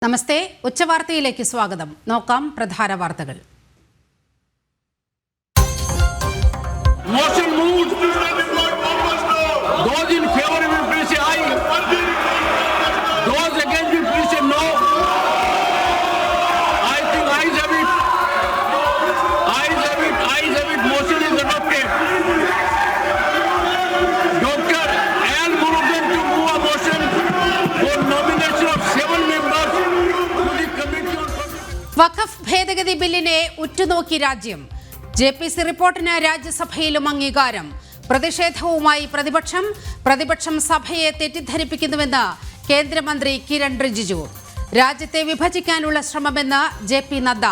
നമസ്തേ, ഉച്ചവാർത്തയിലേക്ക് സ്വാഗതം. നോക്കാം പ്രധാന വാർത്തകൾ. വഖഫ് ഭേദഗതി ബില്ലിനെ ഉറ്റുനോക്കി രാജ്യം. JPC റിപ്പോർട്ടിന് രാജ്യസഭയിലും അംഗീകാരം. പ്രതിഷേധവുമായി പ്രതിപക്ഷം സഭയെ തെറ്റിദ്ധരിപ്പിക്കുന്നുവെന്ന് കേന്ദ്രമന്ത്രി കിരൺ റിജിജു. രാജ്യത്തെ വിഭജിക്കാനുള്ള ശ്രമമെന്ന് JP നദ്ദ.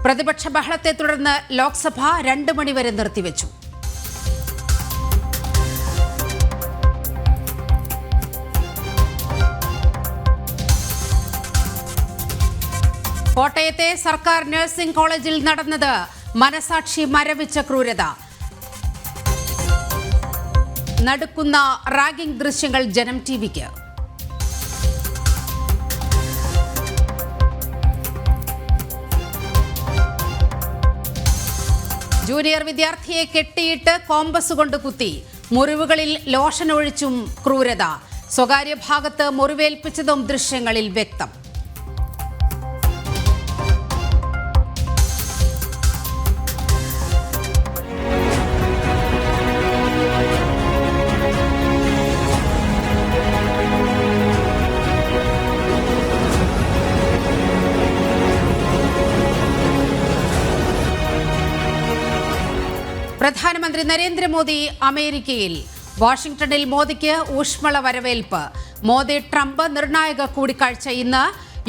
പ്രതിപക്ഷ ബഹളത്തെ തുടർന്ന് ലോക്സഭ 2 മണിവരെ നിർത്തിവെച്ചു. കോട്ടയത്തെ സർക്കാർ നഴ്സിംഗ് കോളേജിൽ നടന്നത് മനസാക്ഷി മരവിച്ച ക്രൂരത. നടുക്കുന്ന റാഗിംഗ് ദൃശ്യങ്ങൾ ജനം ടിവിക്ക്. ജൂനിയർ വിദ്യാർത്ഥിയെ കെട്ടിയിട്ട് കോമ്പസ് കൊണ്ട് കുത്തി. മുറിവുകളിൽ ലോഷൻ ഒഴിച്ചും ക്രൂരത. സ്വകാര്യ ഭാഗത്ത് മുറിവേൽപ്പിച്ചതും ദൃശ്യങ്ങളിൽ വ്യക്തം. പ്രധാനമന്ത്രി നരേന്ദ്രമോദി അമേരിക്കയിൽ. വാഷിംഗ്ടണിൽ മോദിക്ക് ഊഷ്മള വരവേൽപ്പ്. മോദി ട്രംപ് നിർണായക കൂടിക്കാഴ്ച ഇന്ന്.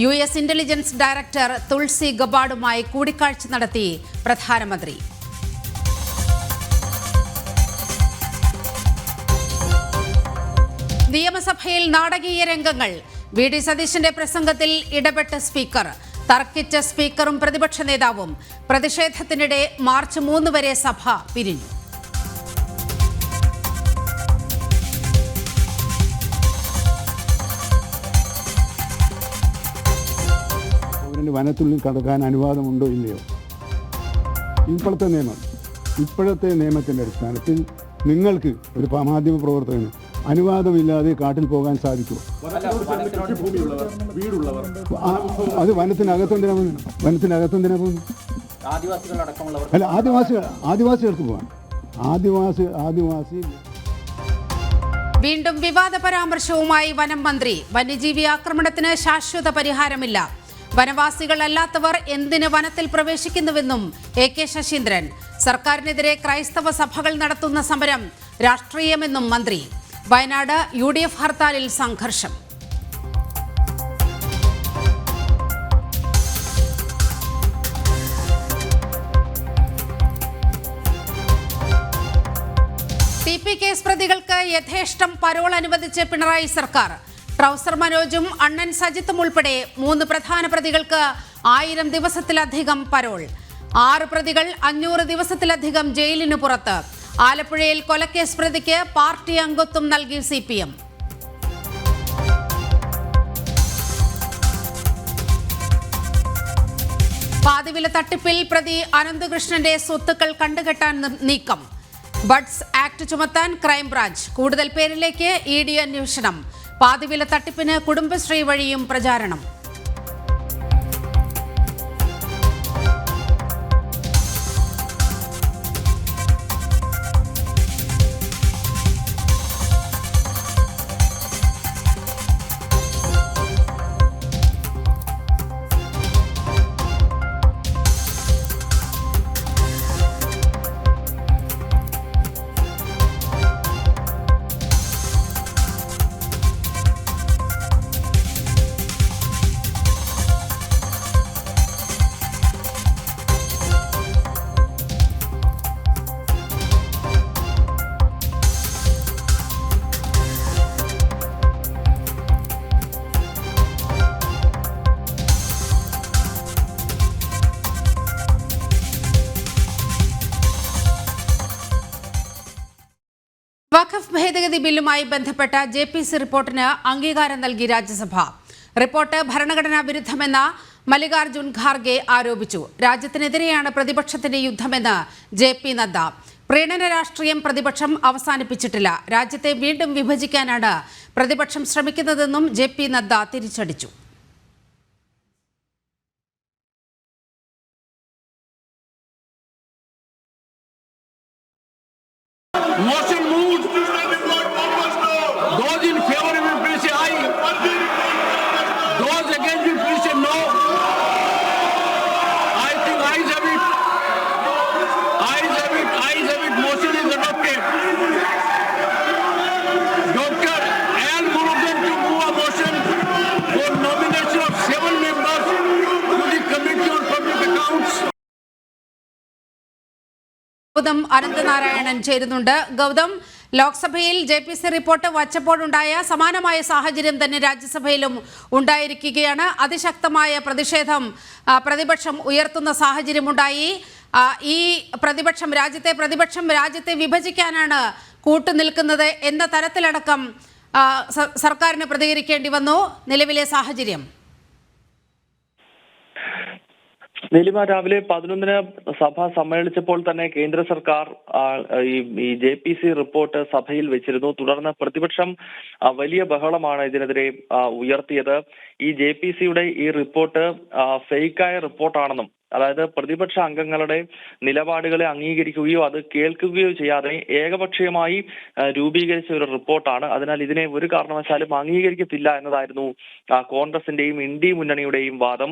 US ഇന്റലിജൻസ് ഡയറക്ടർ തുൾസി ഗബാർഡുമായി കൂടിക്കാഴ്ച നടത്തി പ്രധാനമന്ത്രി. നിയമസഭയിൽ നാടകീയ രംഗങ്ങൾ. VD സതീശന്റെ പ്രസംഗത്തിൽ ഇടപെട്ട സ്പീക്കർ. തർക്കിച്ച സ്പീക്കറും പ്രതിപക്ഷ നേതാവും. പ്രതിഷേധത്തിനിടെ മാർച്ച് 3 വരെ സഭ പിരിഞ്ഞു. വനത്തുള്ളിൽ കടക്കാൻ അനുവാദമുണ്ടോ ഇല്ലയോ? ഇപ്പോഴത്തെ നിയമത്തിൻ്റെ അടിസ്ഥാനത്തിൽ നിങ്ങൾക്ക് ഒരു മാധ്യമ പ്രവർത്തകന് അനുവാദമില്ലാതെ കാട്ടിൽ പോകാൻ സാധിക്കുമോ? അത് വനത്തിനകത്തെന്തിനാ പോകുന്നു? അല്ല, ആദിവാസികൾക്ക് പോകാൻ. ആദിവാസി വീണ്ടും വിവാദ പരാമർശവുമായി വനം മന്ത്രി. വന്യജീവി ആക്രമണത്തിന് ശാശ്വത പരിഹാരമില്ല. വനവാസികളല്ലാത്തവർ എന്തിന് വനത്തിൽ പ്രവേശിക്കുന്നുവെന്നും AK ശശീന്ദ്രൻ. സർക്കാരിനെതിരെ ക്രൈസ്തവ സഭകൾ നടത്തുന്ന സമരം രാഷ്ട്രീയമെന്നും മന്ത്രി. വയനാട് UDF ഹർത്താലിൽ സംഘർഷം. TP കേസ് പ്രതികൾക്ക് യഥേഷ്ടം പരോൾ അനുവദിച്ച് പിണറായി സർക്കാർ. ട്രൗസർ മനോജും അണ്ണൻ സജിത്തും ഉൾപ്പെടെ 3 പ്രധാന പ്രതികൾക്ക് 1000 ദിവസത്തിലധികം പരോൾ. 6 പ്രതികൾ 500 ദിവസത്തിലധികം ജയിലിന് പുറത്ത്. ആലപ്പുഴയിൽ കൊലക്കേസ് പ്രതിക്ക് പാർട്ടി അംഗത്വം നൽകി CPM. പാതിവില തട്ടിപ്പിൽ പ്രതി അനന്തകൃഷ്ണന്റെ സ്വത്തുക്കൾ കണ്ടുകെട്ടാൻ നീക്കം. ബഡ്സ് ആക്ട് ചുമത്താൻ ക്രൈംബ്രാഞ്ച്. കൂടുതൽ പേരിലേക്ക് ED അന്വേഷണം. പാതിവില തട്ടിപ്പിന് കുടുംബശ്രീ വഴിയും പ്രചാരണം. വഖഫ് ഭേദഗതി ബില്ലുമായി ബന്ധപ്പെട്ട JPC റിപ്പോർട്ടിന് അംഗീകാരം നൽകി രാജ്യസഭ. റിപ്പോർട്ട് ഭരണഘടനാ വിരുദ്ധമെന്ന് മല്ലികാർജുൻ ഖാർഗെ ആരോപിച്ചു. രാജ്യത്തിനെതിരെയാണ് പ്രതിപക്ഷത്തിന്റെ യുദ്ധമെന്ന് JP നദ്ദ. പ്രീണന രാഷ്ട്രീയം പ്രതിപക്ഷം അവസാനിപ്പിച്ചിട്ടില്ല. രാജ്യത്തെ വീണ്ടും വിഭജിക്കാനാണ് പ്രതിപക്ഷം ശ്രമിക്കുന്നതെന്നും JP നദ്ദ തിരിച്ചടിച്ചു. Motion moved. Those in favor will please say aye. Those against will please say no. I think ayes have it. Ayes have it. Ayes have it. Motion is adopted. Dr. Al Murugan to move a motion for nomination of 7 members to the Committee on Public Accounts. Gautam Ananthanarayanan ചേരുന്നുണ്ട്. ഗൗതം, ലോക്സഭയിൽ JPC report വച്ചപ്പോഴുണ്ടായ സമാനമായ സാഹചര്യം തന്നെ രാജ്യസഭയിലും ഉണ്ടായിരിക്കുകയാണ്. അതിശക്തമായ പ്രതിഷേധം പ്രതിപക്ഷം ഉയർത്തുന്ന സാഹചര്യമുണ്ടായി. ഈ രാജ്യത്തെ വിഭജിക്കാനാണ് കൂട്ടുനിൽക്കുന്നത് എന്ന തരത്തിലടക്കം സർക്കാരിന് പ്രതികരിക്കേണ്ടി വന്നു. നിലവിലെ സാഹചര്യം നീലിമ, രാവിലെ 11-ന് സഭ സമ്മേളിച്ചപ്പോൾ തന്നെ കേന്ദ്ര സർക്കാർ ഈ JPC റിപ്പോർട്ട് സഭയിൽ വെച്ചിരുന്നു. തുടർന്ന് പ്രതിപക്ഷം വലിയ ബഹളമാണ് ഇതിനെതിരെ ഉയർത്തിയത്. ഈ JPCയുടെ ഈ റിപ്പോർട്ട് ഫേക്കായ റിപ്പോർട്ടാണെന്നും, അതായത് പ്രതിപക്ഷ അംഗങ്ങളുടെ നിലപാടുകളെ അംഗീകരിക്കുകയോ അത് കേൾക്കുകയോ ചെയ്യാതെ ഏകപക്ഷീയമായി രൂപീകരിച്ച ഒരു റിപ്പോർട്ടാണ്. അതിനാൽ ഇതിനെ ഒരു കാരണവശാലും അംഗീകരിക്കത്തില്ല എന്നതായിരുന്നു കോൺഗ്രസിന്റെയും ഇന്ത്യ മുന്നണിയുടെയും വാദം.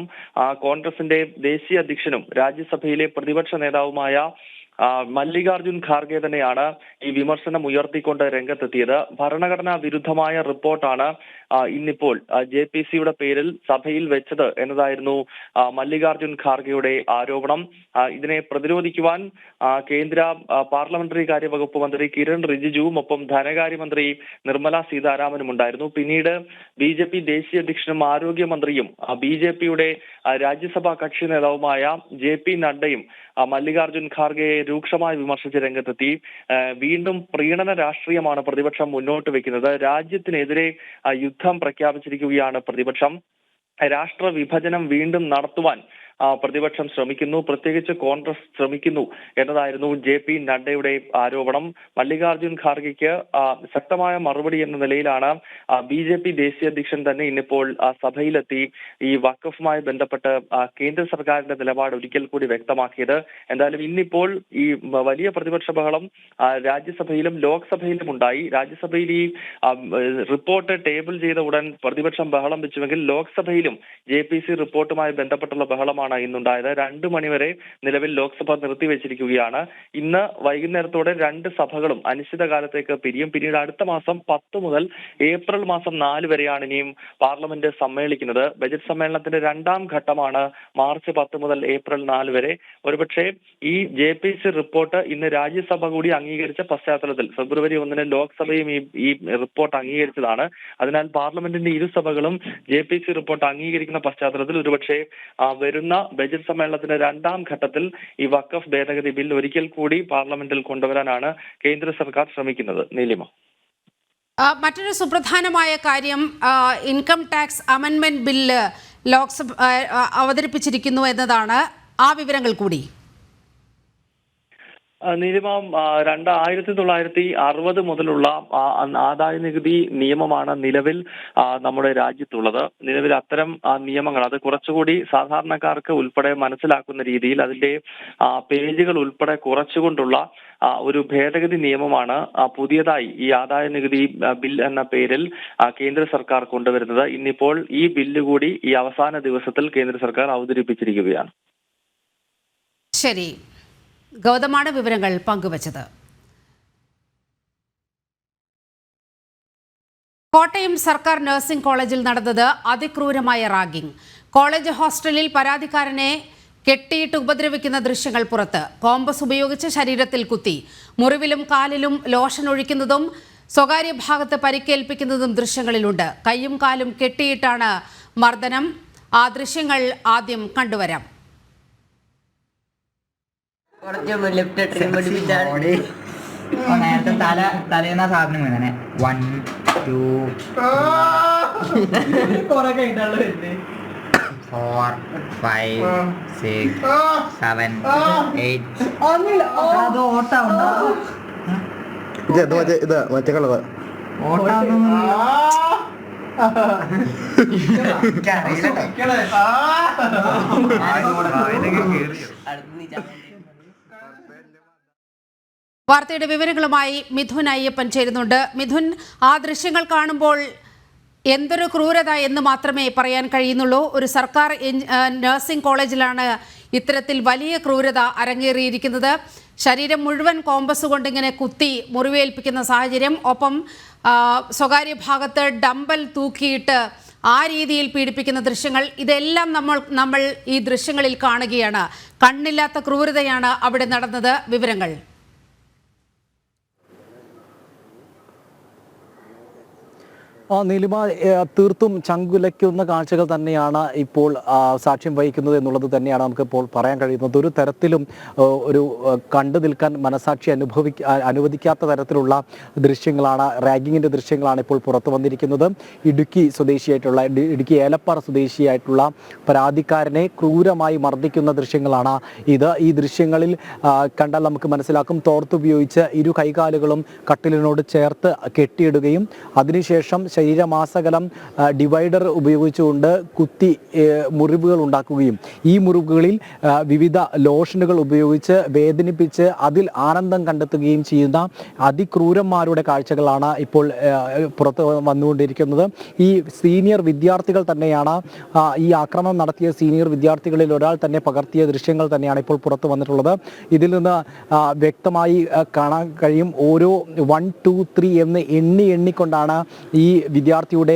കോൺഗ്രസിന്റെ ദേശീയ അധ്യക്ഷനും രാജ്യസഭയിലെ പ്രതിപക്ഷ നേതാവുമായ മല്ലികാർജുൻ ഖാർഗെ തന്നെയാണ് ഈ വിമർശനം ഉയർത്തിക്കൊണ്ട് രംഗത്തെത്തിയത്. ഭരണഘടനാ വിരുദ്ധമായ റിപ്പോർട്ടാണ് ഇന്നിപ്പോൾ JPCയുടെ പേരിൽ സഭയിൽ വെച്ചത് എന്നതായിരുന്നു മല്ലികാർജുൻ ഖാർഗെയുടെ ആരോപണം. ഇതിനെ പ്രതിരോധിക്കുവാൻ കേന്ദ്ര പാർലമെന്ററി കാര്യ വകുപ്പ് മന്ത്രി കിരൺ റിജിജുവും ഒപ്പം ധനകാര്യമന്ത്രി നിർമ്മല സീതാരാമനും ഉണ്ടായിരുന്നു. പിന്നീട് BJP ദേശീയ അധ്യക്ഷനും ആരോഗ്യമന്ത്രിയും BJPയുടെ രാജ്യസഭാ കക്ഷി നേതാവുമായ JP നഡ്ഡയും മല്ലികാർജുൻ ഖാർഗെയെ രൂക്ഷമായി വിമർശിച്ച് രംഗത്തെത്തി. വീണ്ടും പ്രീണന രാഷ്ട്രീയമാണ് പ്രതിപക്ഷം മുന്നോട്ട് വെക്കുന്നത്. രാജ്യത്തിനെതിരെ യുദ്ധം പ്രഖ്യാപിച്ചിരിക്കുകയാണ് പ്രതിപക്ഷം. രാഷ്ട്ര വിഭജനം വീണ്ടും നടത്തുവാൻ പ്രതിപക്ഷം ശ്രമിക്കുന്നു, പ്രത്യേകിച്ച് കോൺഗ്രസ് ശ്രമിക്കുന്നു എന്നതായിരുന്നു JP നഡ്ഡയുടെ ആരോപണം. മല്ലികാർജുൻ ഖാർഗെക്ക് ശക്തമായ മറുപടി എന്ന നിലയിലാണ് BJP ദേശീയ അധ്യക്ഷൻ തന്നെ ഇന്നിപ്പോൾ സഭയിലെത്തി ഈ വഖഫുമായി ബന്ധപ്പെട്ട് കേന്ദ്ര സർക്കാരിന്റെ നിലപാട് ഒരിക്കൽ കൂടി വ്യക്തമാക്കിയത്. എന്തായാലും ഇന്നിപ്പോൾ ഈ വലിയ പ്രതിപക്ഷ ബഹളം രാജ്യസഭയിലും ലോക്സഭയിലും ഉണ്ടായി. രാജ്യസഭയിൽ ഈ റിപ്പോർട്ട് ടേബിൾ ചെയ്ത ഉടൻ പ്രതിപക്ഷം ബഹളം വെച്ചുവെങ്കിൽ ലോക്സഭയിലും JPC റിപ്പോർട്ടുമായി ബന്ധപ്പെട്ടുള്ള ബഹളമാണ് ഇന്നുണ്ടായത്. 2 മണിവരെ നിലവിൽ ലോക്സഭ നിർത്തിവെച്ചിരിക്കുകയാണ്. ഇന്ന് വൈകുന്നേരത്തോടെ 2 സഭകളും അനിശ്ചിതകാലത്തേക്ക് പിരിയും. പിന്നീട് അടുത്ത മാസം 10 മുതൽ ഏപ്രിൽ മാസം 4 വരെയാണ് ഇനിയും പാർലമെന്റ് സമ്മേളിക്കുന്നത്. ബജറ്റ് സമ്മേളനത്തിന്റെ 2ാം ഘട്ടമാണ് മാർച്ച് 10 മുതൽ ഏപ്രിൽ 4 വരെ. ഒരുപക്ഷെ ഈ JPC റിപ്പോർട്ട് ഇന്ന് രാജ്യസഭ കൂടി അംഗീകരിച്ച പശ്ചാത്തലത്തിൽ ഫെബ്രുവരി 1-ന് ലോക്സഭയും ഈ റിപ്പോർട്ട് അംഗീകരിച്ചതാണ്. അതിനാൽ പാർലമെന്റിന്റെ ഇരുസഭകളും JPC റിപ്പോർട്ട് അംഗീകരിക്കുന്ന പശ്ചാത്തലത്തിൽ ഒരുപക്ഷെ വരുന്ന ബജറ്റ് സമ്മേളനത്തിന്റെ 2ാം ഘട്ടത്തിൽ ഈ വഖഫ് ഭേദഗതി ബിൽ ഒരിക്കൽ കൂടി പാർലമെന്റിൽ കൊണ്ടുവരാനാണ് കേന്ദ്ര സർക്കാർ ശ്രമിക്കുന്നത്. നീലിമ, മറ്റൊരു സുപ്രധാനമായ കാര്യം, ഇൻകം ടാക്സ് അമെൻമെന്റ് ബില്ല് ലോക്സഭ അവതരിപ്പിച്ചിരിക്കുന്നു എന്നതാണ്. ആ വിവരങ്ങൾ കൂടി. നീലിമ, 1960 മുതലുള്ള ആദായ നികുതി നിയമമാണ് നിലവിൽ നമ്മുടെ രാജ്യത്തുള്ളത്. നിലവിൽ അത്തരം നിയമങ്ങൾ അത് കുറച്ചുകൂടി സാധാരണക്കാർക്ക് ഉൾപ്പെടെ മനസ്സിലാക്കുന്ന രീതിയിൽ അതിന്റെ പേജുകൾ ഉൾപ്പെടെ കുറച്ചുകൊണ്ടുള്ള ഒരു ഭേദഗതി നിയമമാണ് പുതിയതായി ഈ ആദായ നികുതി ബിൽ എന്ന പേരിൽ കേന്ദ്ര സർക്കാർ കൊണ്ടുവരുന്നത്. ഇന്നിപ്പോൾ ഈ ബില്ല് കൂടി ഈ അവസാന ദിവസത്തിൽ കേന്ദ്ര സർക്കാർ അവതരിപ്പിച്ചിരിക്കുകയാണ്. ശരി, ഗൗതമാണ് വിവരങ്ങൾ പങ്കുവച്ചത്. കോട്ടയം സർക്കാർ നഴ്സിംഗ് കോളേജിൽ നടന്നത് അതിക്രൂരമായ റാഗിംഗ്. കോളേജ് ഹോസ്റ്റലിൽ പരാതിക്കാരനെ കെട്ടിയിട്ട് ഉപദ്രവിക്കുന്ന ദൃശ്യങ്ങൾ പുറത്ത്. കോമ്പസ് ഉപയോഗിച്ച് ശരീരത്തിൽ കുത്തി, മുറിവിലും കാലിലും ലോഷൻ ഒഴിക്കുന്നതും സ്വകാര്യ ഭാഗത്ത് പരിക്കേൽപ്പിക്കുന്നതും ദൃശ്യങ്ങളിലുണ്ട്. കൈയും കാലും കെട്ടിയിട്ടാണ് മർദ്ദനം. ആ ദൃശ്യങ്ങൾ ആദ്യം കണ്ടുവരാം. നേരത്തെ തലേന്ന സാധനം വീണേ 1 2 4, 5, 6, 7, 8. ഇത് മറ്റേ കളർ വാർത്തയുടെ വിവരങ്ങളുമായി മിഥുൻ അയ്യപ്പൻ ചേരുന്നുണ്ട്. മിഥുൻ, ആ ദൃശ്യങ്ങൾ കാണുമ്പോൾ എന്തൊരു ക്രൂരത എന്ന് മാത്രമേ പറയാൻ കഴിയുന്നുള്ളൂ. ഒരു സർക്കാർ നഴ്സിംഗ് കോളേജിലാണ് ഇത്തരത്തിൽ വലിയ ക്രൂരത അരങ്ങേറിയിരിക്കുന്നത്. ശരീരം മുഴുവൻ കോമ്പസ് കൊണ്ട് ഇങ്ങനെ കുത്തി മുറിവേൽപ്പിക്കുന്ന സാഹചര്യം, ഒപ്പം സ്വകാര്യ ഭാഗത്ത് ഡംബൽ തൂക്കിയിട്ട് ആ രീതിയിൽ പീഡിപ്പിക്കുന്ന ദൃശ്യങ്ങൾ, ഇതെല്ലാം നമ്മൾ ഈ ദൃശ്യങ്ങളിൽ കാണുകയാണ്. കണ്ണില്ലാത്ത ക്രൂരതയാണ് അവിടെ നടന്നത്. വിവരങ്ങൾ. നീലിമ, തീർത്തും ചങ്കുലയ്ക്കുന്ന കാഴ്ചകൾ തന്നെയാണ് ഇപ്പോൾ സാക്ഷ്യം വഹിക്കുന്നത് എന്നുള്ളത് തന്നെയാണ് നമുക്കിപ്പോൾ പറയാൻ കഴിയുന്നത്. ഒരു തരത്തിലും ഒരു കണ്ടു നിൽക്കാൻ മനസാക്ഷി അനുവദിക്കാത്ത തരത്തിലുള്ള ദൃശ്യങ്ങളാണ്, റാഗിങ്ങിൻ്റെ ദൃശ്യങ്ങളാണ് ഇപ്പോൾ പുറത്തു വന്നിരിക്കുന്നത്. ഇടുക്കി ഏലപ്പാറ സ്വദേശിയായിട്ടുള്ള പരാതിക്കാരനെ ക്രൂരമായി മർദ്ദിക്കുന്ന ദൃശ്യങ്ങളാണ് ഇത്. ഈ ദൃശ്യങ്ങളിൽ കണ്ടാൽ നമുക്ക് മനസ്സിലാക്കും, തോർത്തുപയോഗിച്ച് ഇരു കൈകാലുകളും കട്ടിലിനോട് ചേർത്ത് കെട്ടിയിടുകയും അതിനുശേഷം ശരീരമാസകലം ഡിവൈഡർ ഉപയോഗിച്ചുകൊണ്ട് കുത്തി മുറിവുകൾ ഉണ്ടാക്കുകയും ഈ മുറിവുകളിൽ വിവിധ ലോഷനുകൾ ഉപയോഗിച്ച് വേദനിപ്പിച്ച് അതിൽ ആനന്ദം കണ്ടെത്തുകയും ചെയ്യുന്ന അതിക്രൂരന്മാരുടെ കാഴ്ചകളാണ് ഇപ്പോൾ പുറത്ത് വന്നുകൊണ്ടിരിക്കുന്നത്. ഈ സീനിയർ വിദ്യാർത്ഥികൾ തന്നെയാണ്, ഈ ആക്രമണം നടത്തിയ സീനിയർ വിദ്യാർത്ഥികളിൽ ഒരാൾ തന്നെ പകർത്തിയ ദൃശ്യങ്ങൾ തന്നെയാണ് ഇപ്പോൾ പുറത്ത് വന്നിട്ടുള്ളത്. ഇതിൽ നിന്ന് വ്യക്തമായി കാണാൻ കഴിയും, ഓരോ 1, 2, 3 എന്ന് എണ്ണിക്കൊണ്ടാണ് ഈ വിദ്യാർത്ഥിയുടെ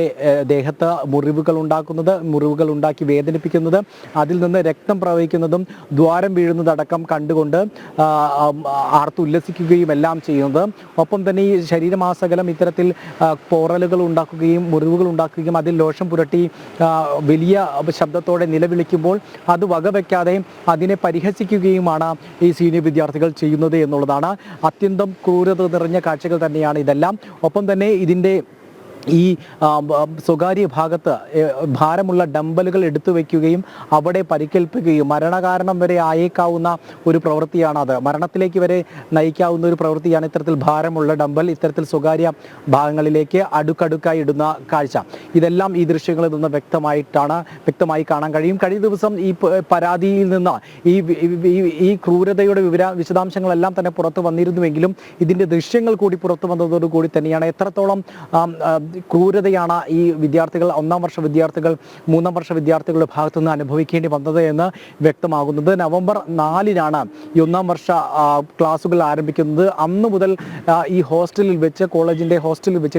ദേഹത്ത് മുറിവുകൾ ഉണ്ടാക്കി വേദനിപ്പിക്കുന്നത്, അതിൽ നിന്ന് രക്തം പ്രവഹിക്കുന്നതും ദ്വാരം വീഴുന്നതടക്കം കണ്ടുകൊണ്ട് ആർത്തുല്ലസിക്കുകയും എല്ലാം ചെയ്യുന്നത്. ഒപ്പം തന്നെ ഈ ശരീരമാസകലം ഇത്തരത്തിൽ പോറലുകൾ ഉണ്ടാക്കുകയും മുറിവുകൾ ഉണ്ടാക്കുകയും അതിൽ ലോഷം പുരട്ടി വലിയ ശബ്ദത്തോടെ നിലവിളിക്കുമ്പോൾ അത് വകവയ്ക്കാതെ അതിനെ പരിഹസിക്കുകയുമാണ് ഈ സീനിയർ വിദ്യാർത്ഥികൾ ചെയ്യുന്നത് എന്നുള്ളതാണ്. അത്യന്തം ക്രൂരത നിറഞ്ഞ കാഴ്ചകൾ തന്നെയാണ് ഇതെല്ലാം. ഒപ്പം തന്നെ ഇതിൻ്റെ ഈ സ്വകാര്യ ഭാഗത്ത് ഭാരമുള്ള ഡംബലുകൾ എടുത്തു വയ്ക്കുകയും അവിടെ പരിക്കേൽപ്പിക്കുകയും മരണകാരണം വരെ ആയേക്കാവുന്ന ഒരു പ്രവൃത്തിയാണത്. മരണത്തിലേക്ക് വരെ നയിക്കാവുന്ന ഒരു പ്രവൃത്തിയാണ് ഇത്തരത്തിൽ ഭാരമുള്ള ഡംബൽ ഇത്തരത്തിൽ സ്വകാര്യ ഭാഗങ്ങളിലേക്ക് അടുക്കടുക്കായി ഇടുന്ന കാഴ്ച. ഇതെല്ലാം ഈ ദൃശ്യങ്ങളിൽ നിന്ന് വ്യക്തമായി കാണാൻ കഴിയും. കഴിഞ്ഞ ദിവസം ഈ പരാതിയിൽ നിന്ന് ഈ ക്രൂരതയുടെ വിശദാംശങ്ങളെല്ലാം തന്നെ പുറത്തു വന്നിരുന്നുവെങ്കിലും ഇതിൻ്റെ ദൃശ്യങ്ങൾ കൂടി പുറത്തു വന്നതോടുകൂടി തന്നെയാണ് എത്രത്തോളം ക്രൂരതയാണ് ഈ വിദ്യാർത്ഥികൾ, 1ാം വർഷ വിദ്യാർത്ഥികൾ 3ാം വർഷ വിദ്യാർത്ഥികളുടെ ഭാഗത്തു നിന്ന് അനുഭവിക്കേണ്ടി വന്നത് എന്ന് വ്യക്തമാകുന്നത്. നവംബർ 4-നാണ് ഈ 1ാം വർഷ ക്ലാസ്സുകൾ ആരംഭിക്കുന്നത്. അന്ന് മുതൽ ഈ ഹോസ്റ്റലിൽ വെച്ച്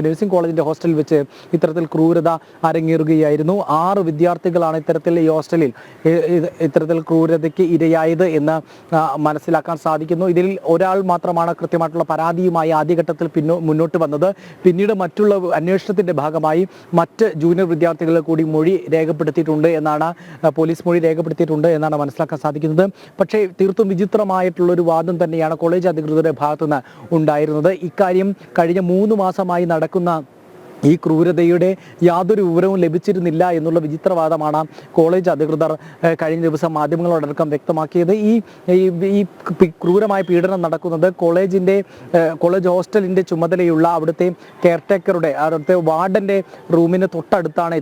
നഴ്സിംഗ് കോളേജിൻ്റെ ഹോസ്റ്റലിൽ വെച്ച് ഇത്തരത്തിൽ ക്രൂരത അരങ്ങേറുകയായിരുന്നു. 6 വിദ്യാർത്ഥികളാണ് ഇത്തരത്തിൽ ക്രൂരതയ്ക്ക് ഇരയായത് എന്ന് മനസ്സിലാക്കാൻ സാധിക്കുന്നു. ഇതിൽ ഒരാൾ മാത്രമാണ് കൃത്യമായിട്ടുള്ള പരാതിയുമായി ആദ്യഘട്ടത്തിൽ മുന്നോട്ട് വന്നത്. പിന്നീട് മറ്റുള്ള അന്വേഷണത്തിന്റെ ഭാഗമായി മറ്റ് ജൂനിയർ വിദ്യാർത്ഥികളെ കൂടി മൊഴി രേഖപ്പെടുത്തിയിട്ടുണ്ട് എന്നാണ് മനസ്സിലാക്കാൻ സാധിക്കുന്നത്. പക്ഷേ തീർത്തും വിചിത്രമായിട്ടുള്ളൊരു വാദം തന്നെയാണ് കോളേജ് അധികൃതരുടെ ഭാഗത്തുനിന്ന് ഉണ്ടായിരുന്നത്. ഇക്കാര്യം കഴിഞ്ഞ 3 മാസമായി നടക്കുന്ന ഈ ക്രൂരതയുടെ യാതൊരു വിവരവും ലഭിച്ചിരുന്നില്ല എന്നുള്ള വിചിത്രവാദമാണ് കോളേജ് അധികൃതർ കഴിഞ്ഞ ദിവസം മാധ്യമങ്ങളോടക്കം വ്യക്തമാക്കിയത്. ഈ ക്രൂരമായ പീഡനം നടക്കുന്നത് കോളേജ് ഹോസ്റ്റലിൻ്റെ ചുമതലയുള്ള അവിടുത്തെ കെയർടേക്കറുടെ അവിടുത്തെ വാർഡൻ്റെ റൂമിന് തൊട്ടടുത്താണ്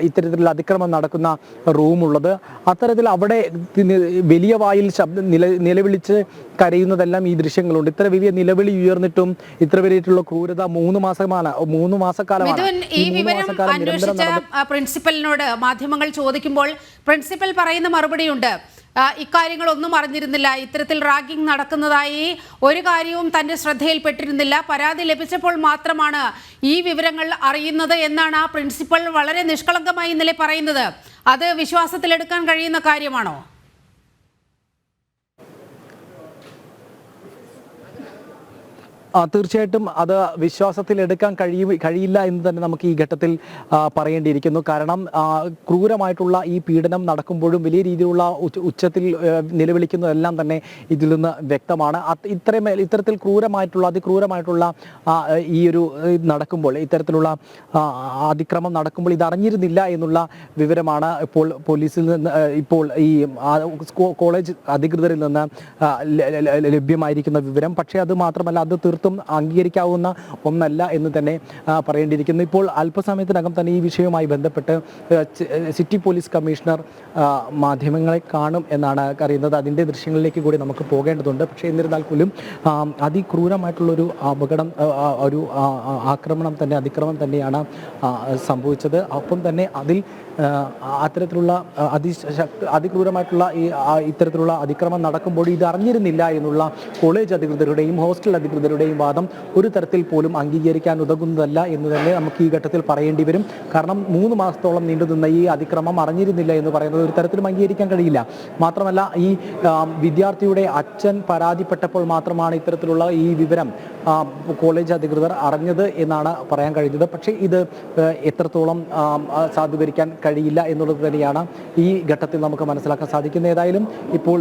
ഇത്തരത്തിലുള്ള അതിക്രമം നടക്കുന്ന റൂമുള്ളത്. അത്തരത്തിൽ അവിടെ വലിയ വായിൽ നിലവിളിച്ച് കരയുന്നതെല്ലാം ഈ ദൃശ്യങ്ങളുണ്ട്. ഇത്ര വലിയ നിലവിളി ഉയർന്നിട്ടും ഇത്ര വലിയിട്ടുള്ള ക്രൂരത 3 മാസക്കാലമാണ്. ഈ വിവരം അന്വേഷിച്ച പ്രിൻസിപ്പലിനോട് മാധ്യമങ്ങൾ ചോദിക്കുമ്പോൾ പ്രിൻസിപ്പൽ പറയുന്ന മറുപടിയുണ്ട്, ഇക്കാര്യങ്ങളൊന്നും അറിഞ്ഞിരുന്നില്ല, ഇത്തരത്തിൽ റാഗിംഗ് നടക്കുന്നതായി ഒരു കാര്യവും തന്റെ ശ്രദ്ധയിൽപ്പെട്ടിരുന്നില്ല, പരാതി ലഭിച്ചപ്പോൾ മാത്രമാണ് ഈ വിവരങ്ങൾ അറിയുന്നത് എന്നാണ് ആ പ്രിൻസിപ്പൽ വളരെ നിഷ്കളങ്കമായി ഇന്നലെ പറയുന്നത്. അത് വിശ്വാസത്തിലെടുക്കാൻ കഴിയുന്ന കാര്യമാണോ? തീർച്ചയായിട്ടും അത് വിശ്വാസത്തിൽ എടുക്കാൻ കഴിയില്ല എന്ന് തന്നെ നമുക്ക് ഈ ഘട്ടത്തിൽ പറയേണ്ടിയിരിക്കുന്നു. കാരണം ക്രൂരമായിട്ടുള്ള ഈ പീഡനം നടക്കുമ്പോഴും വലിയ രീതിയിലുള്ള ഉച്ചത്തിൽ നിലവിളിക്കുന്നതെല്ലാം തന്നെ ഇതിൽ നിന്ന് വ്യക്തമാണ്. ഇത്തരത്തിൽ ക്രൂരമായിട്ടുള്ള അതിക്രൂരമായിട്ടുള്ള ഈ ഒരു നടക്കുമ്പോൾ, ഇത്തരത്തിലുള്ള അതിക്രമം നടക്കുമ്പോൾ ഇത് അറിഞ്ഞിരുന്നില്ല എന്നുള്ള വിവരമാണ് ഇപ്പോൾ പോലീസിൽ നിന്ന്, ഇപ്പോൾ ഈ കോളേജ് അധികൃതരിൽ നിന്ന് ലഭ്യമായിരിക്കുന്ന വിവരം. പക്ഷേ അത് മാത്രമല്ല, അത് തീർത്തും അംഗീകരിക്കാവുന്ന ഒന്നല്ല എന്ന് തന്നെ പറയേണ്ടിയിരിക്കുന്നു. ഇപ്പോൾ അല്പസമയത്തിനകം തന്നെ ഈ വിഷയവുമായി ബന്ധപ്പെട്ട് സിറ്റി പോലീസ് കമ്മീഷണർ മാധ്യമങ്ങളെ കാണും എന്നാണ് അറിയുന്നത്. അതിൻ്റെ ദൃശ്യങ്ങളിലേക്ക് കൂടി നമുക്ക് പോകേണ്ടതുണ്ട്. പക്ഷേ എന്നിരുന്നാൽ പോലും അതിക്രൂരമായിട്ടുള്ളൊരു അപകടം, ഒരു അതിക്രമം തന്നെയാണ് സംഭവിച്ചത്. ഒപ്പം തന്നെ അതിൽ അത്തരത്തിലുള്ള അതിക്രൂരമായിട്ടുള്ള ഇത്തരത്തിലുള്ള അതിക്രമം നടക്കുമ്പോൾ ഇത് അറിഞ്ഞിരുന്നില്ല എന്നുള്ള കോളേജ് അധികൃതരുടെയും ഹോസ്റ്റൽ അധികൃതരുടെയും വാദം ഒരു തരത്തിൽ പോലും അംഗീകരിക്കാൻ ഉതകുന്നതല്ല എന്ന് തന്നെ നമുക്ക് ഈ ഘട്ടത്തിൽ പറയേണ്ടി വരും. കാരണം 3 മാസത്തോളം നീണ്ടുനിന്ന ഈ അതിക്രമം അറിഞ്ഞിരുന്നില്ല എന്ന് പറയുന്നത് ഒരു തരത്തിലും അംഗീകരിക്കാൻ കഴിയില്ല. മാത്രമല്ല, ഈ വിദ്യാർത്ഥിയുടെ അച്ഛൻ പരാതിപ്പെട്ടപ്പോൾ മാത്രമാണ് ഇത്തരത്തിലുള്ള ഈ വിവരം കോളേജ് അധികൃതർ അറിഞ്ഞത് എന്നാണ് പറയാൻ കഴിയുന്നത്. പക്ഷേ ഇത് എത്രത്തോളം സാധൂകരിക്കാൻ കഴിയില്ല എന്നുള്ളത് തന്നെയാണ് ഈ ഘട്ടത്തിൽ നമുക്ക് മനസ്സിലാക്കാൻ സാധിക്കുന്നത്. ഏതായാലും ഇപ്പോൾ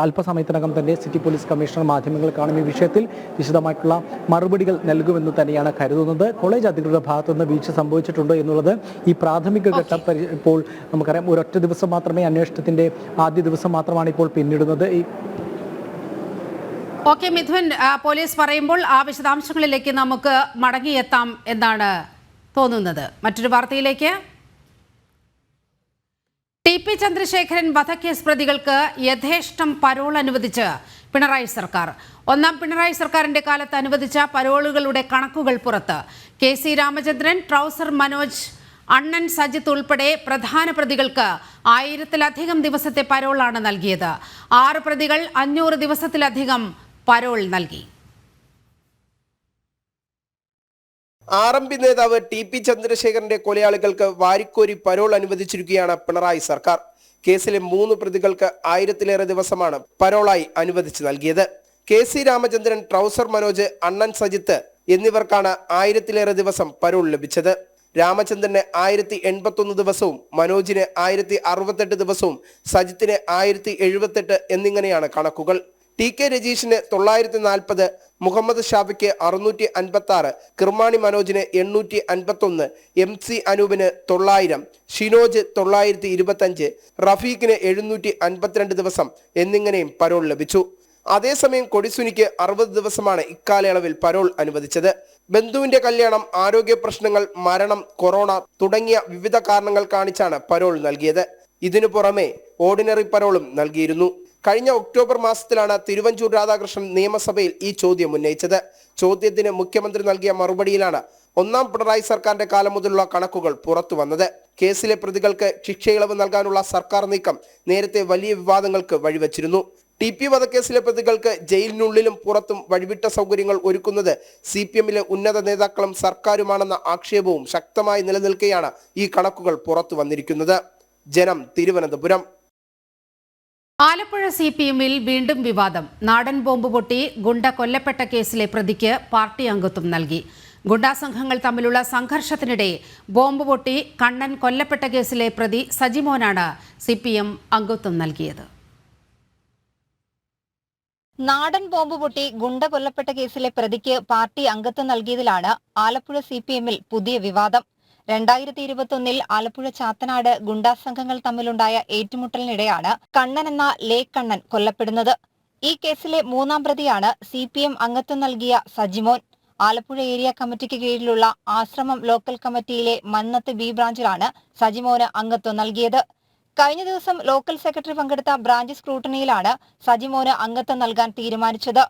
അല്പസമയത്തിനകം തന്നെ സിറ്റി പോലീസ് കമ്മീഷണർ മാധ്യമങ്ങൾ കാണും ഈ വിഷയത്തിൽ വിശദമായിട്ടുള്ള മറുപടികൾ നൽകുമെന്ന് തന്നെയാണ് കരുതുന്നത്. കോളേജ് അധികൃതരുടെ ഭാഗത്തുനിന്ന് വീഴ്ച സംഭവിച്ചിട്ടുണ്ടോ എന്നുള്ളത് ഈ പ്രാഥമിക ഘട്ടം ഇപ്പോൾ നമുക്കറിയാം. ഒരൊറ്റ ദിവസം മാത്രമേ അന്വേഷണത്തിന്റെ ആദ്യ ദിവസം മാത്രമാണ് ഇപ്പോൾ പിന്നിടുന്നത്. ഓക്കെ മിഥുൻ, പോലീസ് പറയുമ്പോൾ ആ വിശദാംശങ്ങളിലേക്ക് നമുക്ക് മടങ്ങിയെത്താം എന്നാണ് തോന്നുന്നത്. മറ്റൊരു വാർത്തയിലേക്ക്. ടി.പി. ചന്ദ്രശേഖരൻ വധക്കേസ് പ്രതികൾക്ക് യഥേഷ്ടം പരോൾ അനുവദിച്ച് പിണറായി സർക്കാർ. ഒന്നാം പിണറായി സർക്കാരിന്റെ കാലത്ത് അനുവദിച്ച പരോളുകളുടെ കണക്കുകൾ പുറത്ത്. കെ.സി. രാമചന്ദ്രൻ, ട്രൗസർ മനോജ്, അണ്ണൻ സജിത്ത് ഉൾപ്പെടെ പ്രധാന പ്രതികൾക്ക് 1000-ലധികം ദിവസത്തെ പരോളാണ് നൽകിയത്. 6 പ്രതികൾ 500 ദിവസത്തിലധികം പരോൾ നൽകി. ആർഎംപി നേതാവ് ടി.പി. ചന്ദ്രശേഖരന്റെ കൊലയാളികൾക്ക് വാരിക്കോരി പരോൾ അനുവദിച്ചിരിക്കുകയാണ് പിണറായി സർക്കാർ. കേസിലെ 3 പ്രതികൾക്ക് 1000-ലേറെ ദിവസമാണ് പരോളായി അനുവദിച്ചു നൽകിയത്. കെ.സി. രാമചന്ദ്രൻ, ട്രൗസർ മനോജ്, അണ്ണൻ സജിത്ത് എന്നിവർക്കാണ് 1000-ലേറെ ദിവസം പരോൾ ലഭിച്ചത്. രാമചന്ദ്രന് 1081 ദിവസവും, മനോജിന് 1068 ദിവസവും, സജിത്തിന് 1078 എന്നിങ്ങനെയാണ് കണക്കുകൾ. ടി.കെ. രജീഷിന് 940, മുഹമ്മദ് ഷാഫിക്ക് 656, കിർമാണി മനോജിന് 851, MC അനൂപിന് 900, ഷിനോജ് 925, റഫീഖിന് 752 ദിവസം എന്നിങ്ങനെയും പരോൾ ലഭിച്ചു. അതേസമയം കൊടിസുനിക്ക് 60 ദിവസമാണ് ഇക്കാലയളവിൽ പരോൾ അനുവദിച്ചത്. ബന്ധുവിന്റെ കല്യാണം, ആരോഗ്യ പ്രശ്നങ്ങൾ, മരണം, കൊറോണ തുടങ്ങിയ വിവിധ കാരണങ്ങൾ കാണിച്ചാണ് പരോൾ നൽകിയത്. ഇതിനു പുറമെ ഓർഡിനറി പരോളും നൽകിയിരുന്നു. കഴിഞ്ഞ ഒക്ടോബർ മാസത്തിലാണ് തിരുവഞ്ചൂർ രാധാകൃഷ്ണൻ നിയമസഭയിൽ ഈ ചോദ്യം ഉന്നയിച്ചത്. ചോദ്യത്തിന് മുഖ്യമന്ത്രി നൽകിയ മറുപടിയിലാണ് ഒന്നാം പിണറായി സർക്കാരിന്റെ കാലം മുതലുള്ള കണക്കുകൾ പുറത്തു വന്നത്. കേസിലെ പ്രതികൾക്ക് ശിക്ഷയിളവ് നൽകാനുള്ള സർക്കാർ നീക്കം നേരത്തെ വലിയ വിവാദങ്ങൾക്ക് വഴിവെച്ചിരുന്നു. ടി.പി. വധക്കേസിലെ പ്രതികൾക്ക് ജയിലിനുള്ളിലും പുറത്തും വഴിവിട്ട സൗകര്യങ്ങൾ ഒരുക്കുന്നത് CPM-ലെ ഉന്നത നേതാക്കളും സർക്കാരുമാണെന്ന ആക്ഷേപവും ശക്തമായി നിലനിൽക്കെയാണ് ഈ കണക്കുകൾ പുറത്തു വന്നിരിക്കുന്നത്. ജനം, തിരുവനന്തപുരം. ആലപ്പുഴ CPM-ൽ വീണ്ടും വിവാദം. നാടൻ ബോംബ് പൊട്ടി ഗുണ്ട കൊല്ലപ്പെട്ട കേസിലെ പ്രതിക്ക് പാർട്ടി അംഗത്വം നൽകി. ഗുണ്ടാ സംഘങ്ങൾ തമ്മിലുള്ള സംഘർഷത്തിനിടെ ബോംബ് പൊട്ടി കണ്ണൻ കൊല്ലപ്പെട്ട കേസിലെ പ്രതി സജിമോനാണ് CPM അംഗത്വം നൽകിയത്. നാടൻ ബോംബ് പൊട്ടി ഗുണ്ട കൊല്ലപ്പെട്ട കേസിലെ പ്രതിക്ക് പാർട്ടി അംഗത്വം നൽകിയതിലാണ് ആലപ്പുഴ CPM-ൽ പുതിയ വിവാദം. 2021 ആലപ്പുഴ ചാത്തനാട് ഗുണ്ടാ സംഘങ്ങൾ തമ്മിലുണ്ടായ ഏറ്റുമുട്ടലിനിടെയാണ് കണ്ണൻ എന്ന ലേ കണ്ണൻ കൊല്ലപ്പെടുന്നത്. ഈ കേസിലെ 3-ാം പ്രതിയാണ് CPM അംഗത്വം നൽകിയ സജിമോൻ. ആലപ്പുഴ ഏരിയ കമ്മിറ്റിക്ക് കീഴിലുള്ള ആശ്രമം ലോക്കൽ കമ്മിറ്റിയിലെ മന്നത്ത് B ബ്രാഞ്ചിലാണ് സജിമോന് അംഗത്വം നൽകിയത്. കഴിഞ്ഞ ദിവസം ലോക്കൽ സെക്രട്ടറി പങ്കെടുത്ത ബ്രാഞ്ച് സ്ക്രൂട്ടണിയിലാണ് സജിമോന് അംഗത്വം നൽകാൻ തീരുമാനിച്ചത്.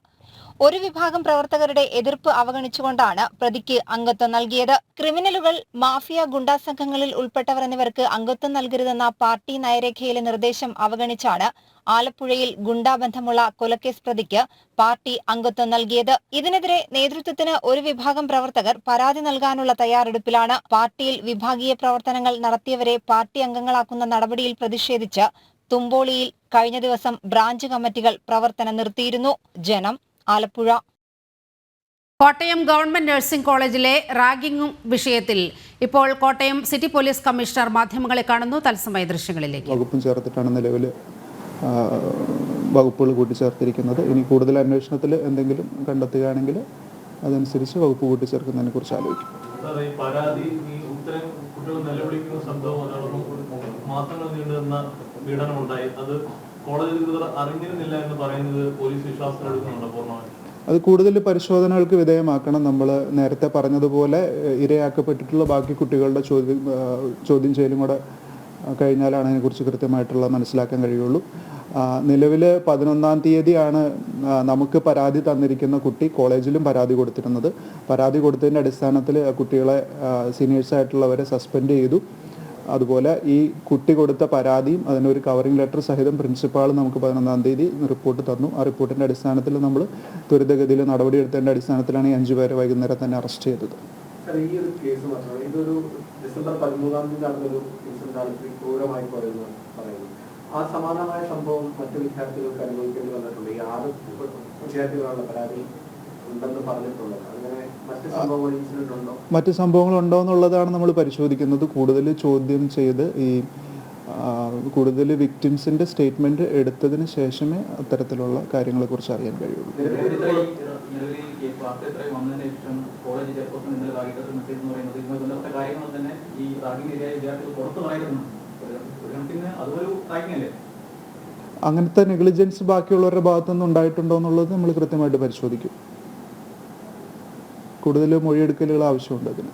ഒരു വിഭാഗം പ്രവർത്തകരുടെ എതിർപ്പ് അവഗണിച്ചുകൊണ്ടാണ് പ്രതിക്ക് അംഗത്വം നൽകിയത്. ക്രിമിനലുകൾ, മാഫിയ, ഗുണ്ടാ സംഘങ്ങളിൽ ഉൾപ്പെട്ടവർ എന്നിവർക്ക് അംഗത്വം നൽകരുതെന്ന പാർട്ടി നയരേഖയിലെ നിർദ്ദേശം അവഗണിച്ചാണ് ആലപ്പുഴയിൽ ഗുണ്ടാബന്ധമുള്ള കൊലക്കേസ് പ്രതിക്ക് പാർട്ടി അംഗത്വം നൽകിയത്. ഇതിനെതിരെ നേതൃത്വത്തിന് ഒരു വിഭാഗം പ്രവർത്തകർ പരാതി നൽകാനുള്ള തയ്യാറെടുപ്പിലാണ്. പാർട്ടിയിൽ വിഭാഗീയ പ്രവർത്തനങ്ങൾ നടത്തിയവരെ പാർട്ടി അംഗങ്ങളാക്കുന്ന നടപടിയിൽ പ്രതിഷേധിച്ച് തുമ്പോളിയിൽ കഴിഞ്ഞ ദിവസം ബ്രാഞ്ച് കമ്മിറ്റികൾ പ്രവർത്തനം നിർത്തിയിരുന്നു. ജനം, ആലപ്പുഴ. കോട്ടയം ഗവൺമെന്റ് നഴ്സിംഗ് കോളേജിലെ റാഗിംഗ് വിഷയത്തിൽ ഇപ്പോൾ കോട്ടയം സിറ്റി പോലീസ് കമ്മീഷണർ മാധ്യമങ്ങളെ കാണുന്നു. തത്സമയ ദൃശ്യങ്ങളിലേക്ക്. വകുപ്പും ചേർത്തിട്ടാണ് നിലവിൽ വകുപ്പുകൾ കൂട്ടിച്ചേർത്തിരിക്കുന്നത്. ഇനി കൂടുതൽ അന്വേഷണത്തിൽ എന്തെങ്കിലും കണ്ടെത്തുകയാണെങ്കിൽ അതനുസരിച്ച് വകുപ്പ് കൂട്ടിച്ചേർക്കുന്നതിനെ കുറിച്ച് ആലോചിക്കും. മാസങ്ങൾ നീണ്ടുനിന്ന പീഡനമുണ്ടായി. അത് കോളേജ് അധികൃതർ അറിഞ്ഞിരുന്നില്ല എന്ന് പറയുന്നത് പോലീസ് വിശ്വാസത്തിലെടുക്കുന്നുണ്ടോ പൂർണ്ണമായി? അത് കൂടുതൽ പരിശോധനകൾക്ക് വിധേയമാക്കണം. നമ്മൾ നേരത്തെ പറഞ്ഞതുപോലെ ഇരയാക്കപ്പെട്ടിട്ടുള്ള ബാക്കി കുട്ടികളുടെ ചോദ്യം ചെയ്യലും കൂടെ കഴിഞ്ഞാലാണ് അതിനെക്കുറിച്ച് കൃത്യമായിട്ടുള്ള മനസ്സിലാക്കാൻ കഴിയുള്ളൂ. നിലവിൽ 11-ാം തീയതിയാണ് നമുക്ക് പരാതി തന്നിരിക്കുന്ന കുട്ടി കോളേജിലും പരാതി കൊടുത്തിരുന്നത്. പരാതി കൊടുത്തതിൻ്റെ അടിസ്ഥാനത്തിൽ കുട്ടികളെ സീനിയേഴ്സായിട്ടുള്ളവരെ സസ്പെൻഡ് ചെയ്തു. അതുപോലെ ഈ കുട്ടി കൊടുത്ത പരാതിയും അതിനൊരു കവറിംഗ് ലെറ്റർ സഹിതം പ്രിൻസിപ്പാൾ നമുക്ക് 11-ാം തീയതി റിപ്പോർട്ട് തന്നു. ആ റിപ്പോർട്ടിൻ്റെ അടിസ്ഥാനത്തിൽ നമ്മൾ ത്വരിതഗതിയിൽ നടപടിയെടുത്തതിൻ്റെ അടിസ്ഥാനത്തിലാണ് ഈ 5 പേരെ വൈകുന്നേരം തന്നെ അറസ്റ്റ് ചെയ്തത്. ഈ ഒരു കേസ് മാത്രമല്ല, ഇതൊരു ഡിസംബർ 13-ാം തീയതി നടന്നൊരു ഇൻസിഡന്റാണ് ക്രൂരമായി പറയുന്നത്. ആ സമാനമായ സംഭവം മറ്റു വിദ്യാർത്ഥികൾക്ക് അനുഭവിക്കേണ്ടി വന്നിട്ടുണ്ട്. ഈ 6 വിദ്യാർത്ഥികളുള്ള പരാതി ഉണ്ടെന്ന് പറഞ്ഞിട്ടുള്ളത്. അങ്ങനെ മറ്റ് സംഭവങ്ങളുണ്ടോ എന്നുള്ളതാണ് നമ്മൾ പരിശോധിക്കുന്നത്. കൂടുതൽ ചോദ്യം ചെയ്ത് ഈ കൂടുതൽ വിക്ടിംസിന്റെ സ്റ്റേറ്റ്മെന്റ് എടുത്തതിന് ശേഷമേ അത്തരത്തിലുള്ള കാര്യങ്ങളെ കുറിച്ച് അറിയാൻ കഴിയുള്ളൂ. അങ്ങനത്തെ നെഗ്ലിജൻസ് ബാക്കിയുള്ളവരുടെ ഭാഗത്തുനിന്ന് ഉണ്ടായിട്ടുണ്ടോ എന്നുള്ളത് നമ്മൾ കൃത്യമായിട്ട് പരിശോധിക്കും. കൂടുതൽ മൊഴിയെടുക്കലുകൾ ആവശ്യമുണ്ട് അതിന്.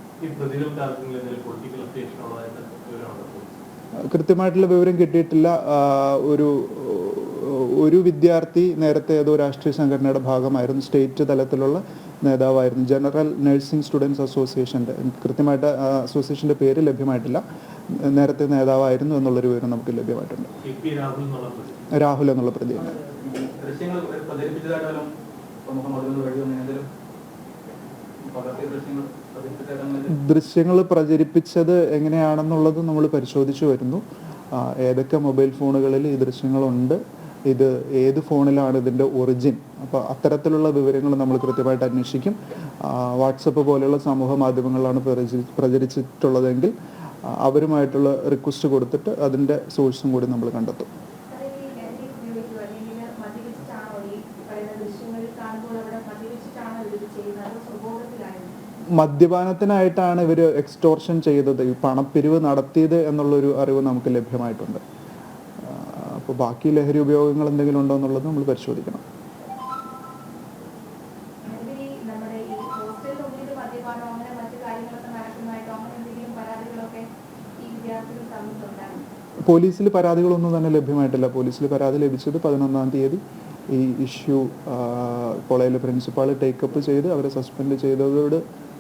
കൃത്യമായിട്ടുള്ള വിവരം കിട്ടിയിട്ടില്ല. ഒരു വിദ്യാർത്ഥി നേരത്തെ ഏതോ രാഷ്ട്രീയ സംഘടനയുടെ ഭാഗമായിരുന്നു, സ്റ്റേറ്റ് തലത്തിലുള്ള നേതാവായിരുന്നു, ജനറൽ നഴ്സിംഗ് സ്റ്റുഡൻസ് അസോസിയേഷൻ്റെ, കൃത്യമായിട്ട് അസോസിയേഷൻ്റെ പേര് ലഭ്യമായിട്ടില്ല, നേരത്തെ നേതാവായിരുന്നു എന്നുള്ളൊരു വിവരം നമുക്ക് ലഭ്യമായിട്ടുണ്ട്. രാഹുൽ എന്നുള്ള പ്രതിയാണ്. ദൃശ്യങ്ങൾ പ്രചരിപ്പിച്ചത് എങ്ങനെയാണെന്നുള്ളത് നമ്മൾ പരിശോധിച്ചു വരുന്നു. ഏതൊക്കെ മൊബൈൽ ഫോണുകളിൽ ഈ ദൃശ്യങ്ങളുണ്ട്, ഇത് ഏത് ഫോണിലാണ് ഇതിൻ്റെ ഒറിജിൻ, അപ്പോൾ അത്തരത്തിലുള്ള വിവരങ്ങൾ നമ്മൾ കൃത്യമായിട്ട് അന്വേഷിക്കും. വാട്സപ്പ് പോലെയുള്ള സമൂഹ മാധ്യമങ്ങളിലാണ് പ്രചരിച്ചിട്ടുള്ളതെങ്കിൽ അവരുമായിട്ടുള്ള റിക്വസ്റ്റ് കൊടുത്തിട്ട് അതിൻ്റെ സോഴ്സും കൂടി നമ്മൾ കണ്ടെത്തും. മദ്യപാനത്തിനായിട്ടാണ് ഇവർ എക്സ്റ്റോർഷൻ ചെയ്തത്, ഈ പണപ്പിരിവ് നടത്തിയത് എന്നുള്ളൊരു അറിവ് നമുക്ക് ലഭ്യമായിട്ടുണ്ട്. അപ്പോൾ ബാക്കി ലഹരി ഉപയോഗങ്ങൾ എന്തെങ്കിലും ഉണ്ടോ എന്നുള്ളത് നമ്മൾ പരിശോധിക്കണം. പോലീസിൽ പരാതികളൊന്നും തന്നെ ലഭ്യമായിട്ടില്ല. പോലീസിൽ പരാതി ലഭിച്ചത് 11-ാം തീയതി ഈ ഇഷ്യൂ കോളേജിലെ പ്രിൻസിപ്പാൾ ടേക്കപ്പ് ചെയ്ത് അവരെ സസ്പെൻഡ് ചെയ്തതോട്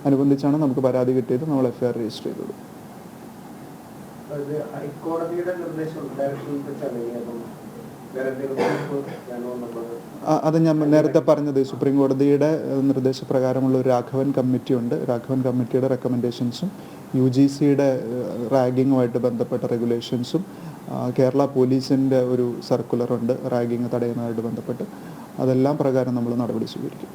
അനുബന്ധിച്ചാണ് നമുക്ക് പരാതി കിട്ടിയത്. നമ്മൾ FIR രജിസ്റ്റർ ചെയ്തത്. അത് ഞാൻ നേരത്തെ പറഞ്ഞത്, സുപ്രീം കോടതിയുടെ നിർദ്ദേശപ്രകാരമുള്ള ഒരു രാഘവൻ കമ്മിറ്റി ഉണ്ട്. രാഘവൻ കമ്മിറ്റിയുടെ റെക്കമെൻഡേഷൻസും UGCയുടെ റാഗിങ്ങുമായിട്ട് ബന്ധപ്പെട്ട റെഗുലേഷൻസും കേരള പോലീസിൻ്റെ ഒരു സർക്കുലറുണ്ട് റാഗിങ് തടയുന്നതായിട്ട് ബന്ധപ്പെട്ട്. അതെല്ലാം പ്രകാരം നമ്മൾ നടപടി സ്വീകരിക്കും.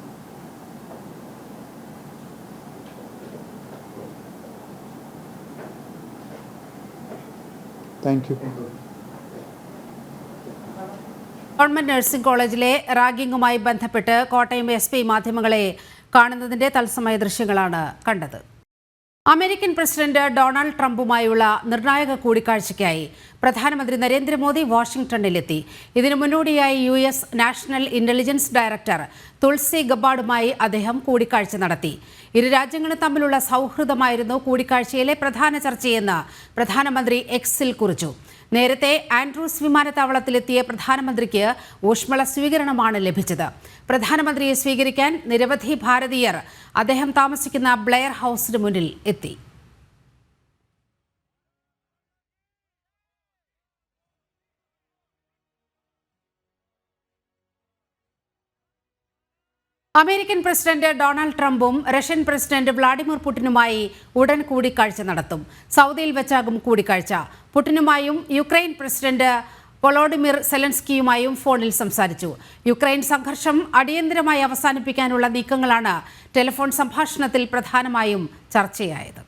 Thank you. ഗവൺമെന്റ് നഴ്സിംഗ് കോളേജിലെ റാഗിങ്ങുമായി ബന്ധപ്പെട്ട് കോട്ടയം SP മാധ്യമങ്ങളെ കാണുന്നതിന്റെ തത്സമയ ദൃശ്യങ്ങളാണ് കണ്ടത്. അമേരിക്കൻ പ്രസിഡന്റ് ഡൊണാൾഡ് ട്രംപുമായുള്ള നിർണായക കൂടിക്കാഴ്ചയ്ക്കായി പ്രധാനമന്ത്രി നരേന്ദ്രമോദി വാഷിംഗ്ടണിലെത്തി. ഇതിനു മുന്നോടിയായി US national intelligence director Tulsi ഗബാർഡുമായി അദ്ദേഹം കൂടിക്കാഴ്ച നടത്തി. ഇരു രാജ്യങ്ങളും തമ്മിലുള്ള സൗഹൃദമായിരുന്നു കൂടിക്കാഴ്ചയിലെ പ്രധാന ചർച്ചയെന്ന് പ്രധാനമന്ത്രി Xൽ കുറിച്ചു. നേരത്തെ ആൻഡ്രൂസ് വിമാനത്താവളത്തിലെത്തിയ പ്രധാനമന്ത്രിക്ക് ഊഷ്മള സ്വീകരണമാണ് ലഭിച്ചത്. പ്രധാനമന്ത്രിയെ സ്വീകരിക്കാൻ നിരവധി ഭാരതീയർ അദ്ദേഹം താമസിക്കുന്ന ബ്ലെയർ ഹൗസിന് മുന്നിൽ എത്തി. അമേരിക്കൻ പ്രസിഡന്റ് ഡൊണാൾഡ് ട്രംപും റഷ്യൻ പ്രസിഡന്റ് വ്ളാഡിമിർ പുടിനുമായി ഉടൻ കൂടിക്കാഴ്ച നടത്തും. സൗദിയിൽ വെച്ചാകും കൂടിക്കാഴ്ച. പുടിനുമായും യുക്രൈൻ പ്രസിഡന്റ് വൊളോഡിമിർ സെലൻസ്കിയുമായും ഫോണിൽ സംസാരിച്ചു. യുക്രൈൻ സംഘർഷം അടിയന്തരമായി അവസാനിപ്പിക്കാനുള്ള നീക്കങ്ങളാണ് ടെലിഫോൺ സംഭാഷണത്തിൽ പ്രധാനമായും ചർച്ചയായത്.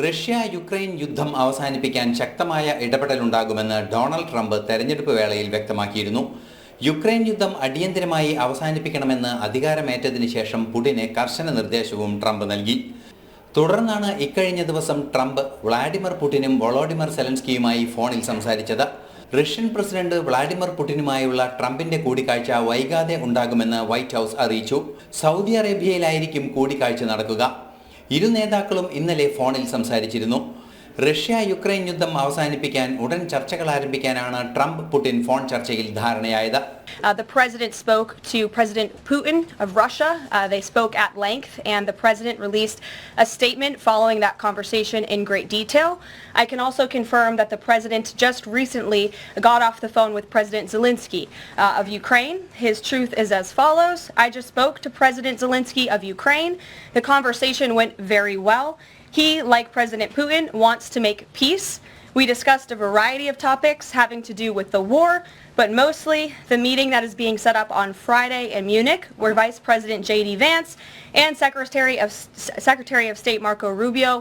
റഷ്യ യുക്രൈൻ യുദ്ധം അവസാനിപ്പിക്കാൻ ശക്തമായ ഇടപെടലുണ്ടാകുമെന്ന് ഡൊണാൾഡ് ട്രംപ് തെരഞ്ഞെടുപ്പ് വേളയിൽ വ്യക്തമാക്കിയിരുന്നു. യുക്രൈൻ യുദ്ധം അടിയന്തരമായി അവസാനിപ്പിക്കണമെന്ന് അധികാരമേറ്റതിന് ശേഷം പുടിന് കർശന നിർദ്ദേശവും ട്രംപ് നൽകി. തുടർന്നാണ് ഇക്കഴിഞ്ഞ ദിവസം ട്രംപ് വ്ളാഡിമിർ പുടിനും വൊളോഡിമിർ സെലൻസ്കിയുമായി ഫോണിൽ സംസാരിച്ചത്. റഷ്യൻ പ്രസിഡന്റ് വ്ളാഡിമിർ പുടിനുമായുള്ള ട്രംപിന്റെ കൂടിക്കാഴ്ച വൈകാതെ ഉണ്ടാകുമെന്ന് വൈറ്റ് ഹൗസ് അറിയിച്ചു. സൗദി അറേബ്യയിലായിരിക്കും കൂടിക്കാഴ്ച നടക്കുക. ഇരു നേതാക്കളും ഇന്നലെ ഫോണിൽ സംസാരിച്ചിരുന്നു. റഷ്യ യുക്രൈൻ യുദ്ധം അവസാനിപ്പിക്കാൻ ഉടൻ ചർച്ചകൾ ആരംഭിക്കാനാണ് ട്രംപ് പുടിൻ ഫോൺ ചർച്ചയിൽ ധാരണയായത്. The president spoke to President Putin of Russia. They spoke at length, and the president released a statement following that conversation in great detail. I can also confirm that the president just recently got off the phone with President Zelensky of Ukraine. His truth is as follows. I just spoke to President Zelensky of Ukraine. The conversation went very well. He, like President Putin, wants to make peace. We discussed a variety of topics having to do with the war, but mostly the meeting that is being set up on Friday in Munich, where Vice President J.D. Vance and Secretary of State Marco Rubio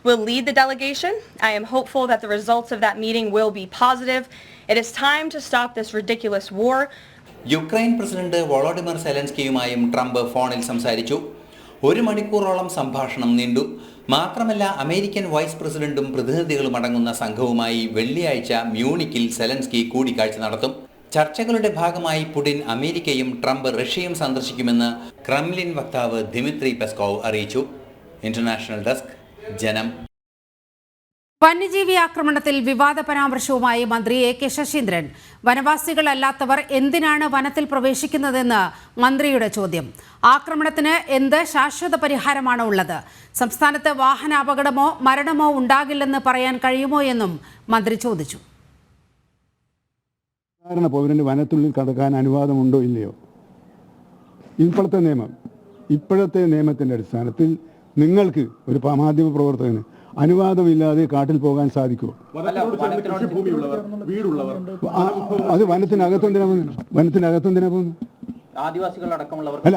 will lead the delegation. I am hopeful that the results of that meeting will be positive. It is time to stop this ridiculous war. Ukraine president Volodymyr സെലൻസ്കിയുമായും Trump ഫോണിൽ സംസാരിച്ചു. 1 മണിക്കൂറോളം സംഭാഷണം നീണ്ടു. മാത്രമല്ല, American vice പ്രസിഡന്റും പ്രതിനിധികളും അടങ്ങുന്ന സംഘവുമായി വെള്ളിയാഴ്ച മ്യൂണിക്കിൽ സെലൻസ്കി കൂടിക്കാഴ്ച നടത്തും. ചർച്ചകളുടെ ഭാഗമായി പുടിൻ അമേരിക്കയും ട്രംപ് റഷ്യയും സന്ദർശിക്കുമെന്ന് ക്രെംലിൻ വക്താവ് ദിമിത്രി പെസ്കോവ് അറിയിച്ചു. ഇന്റർനാഷണൽ ഡെസ്ക്, ജനം. വന്യജീവി ആക്രമണത്തിൽ വിവാദ പരാമർശവുമായി മന്ത്രി എ.കെ. ശശീന്ദ്രൻ. വനവാസികളല്ലാത്തവർ എന്തിനാണ് വനത്തിൽ പ്രവേശിക്കുന്നതെന്ന് മന്ത്രിയുടെ ചോദ്യം. ആക്രമണത്തിന് എന്ത് ശാശ്വത പരിഹാരമാണ് ഉള്ളത്? സംസ്ഥാനത്ത് വാഹനാപകടമോ മരണമോ ഉണ്ടാകില്ലെന്ന് പറയാൻ കഴിയുമോ എന്നും മന്ത്രി ചോദിച്ചു. സാധാരണ പൗരന് വനത്തുള്ളിൽ കടക്കാൻ അനുവാദമുണ്ടോ ഇല്ലയോ? ഇപ്പോഴത്തെ നിയമത്തിൻ്റെ അടിസ്ഥാനത്തിൽ നിങ്ങൾക്ക് ഒരു മാധ്യമ പ്രവർത്തകന് അനുവാദമില്ലാതെ കാട്ടിൽ പോകാൻ സാധിക്കുമോ? അത് വനത്തിനകത്തെന്തിനാ പോകുന്നത്? അല്ല,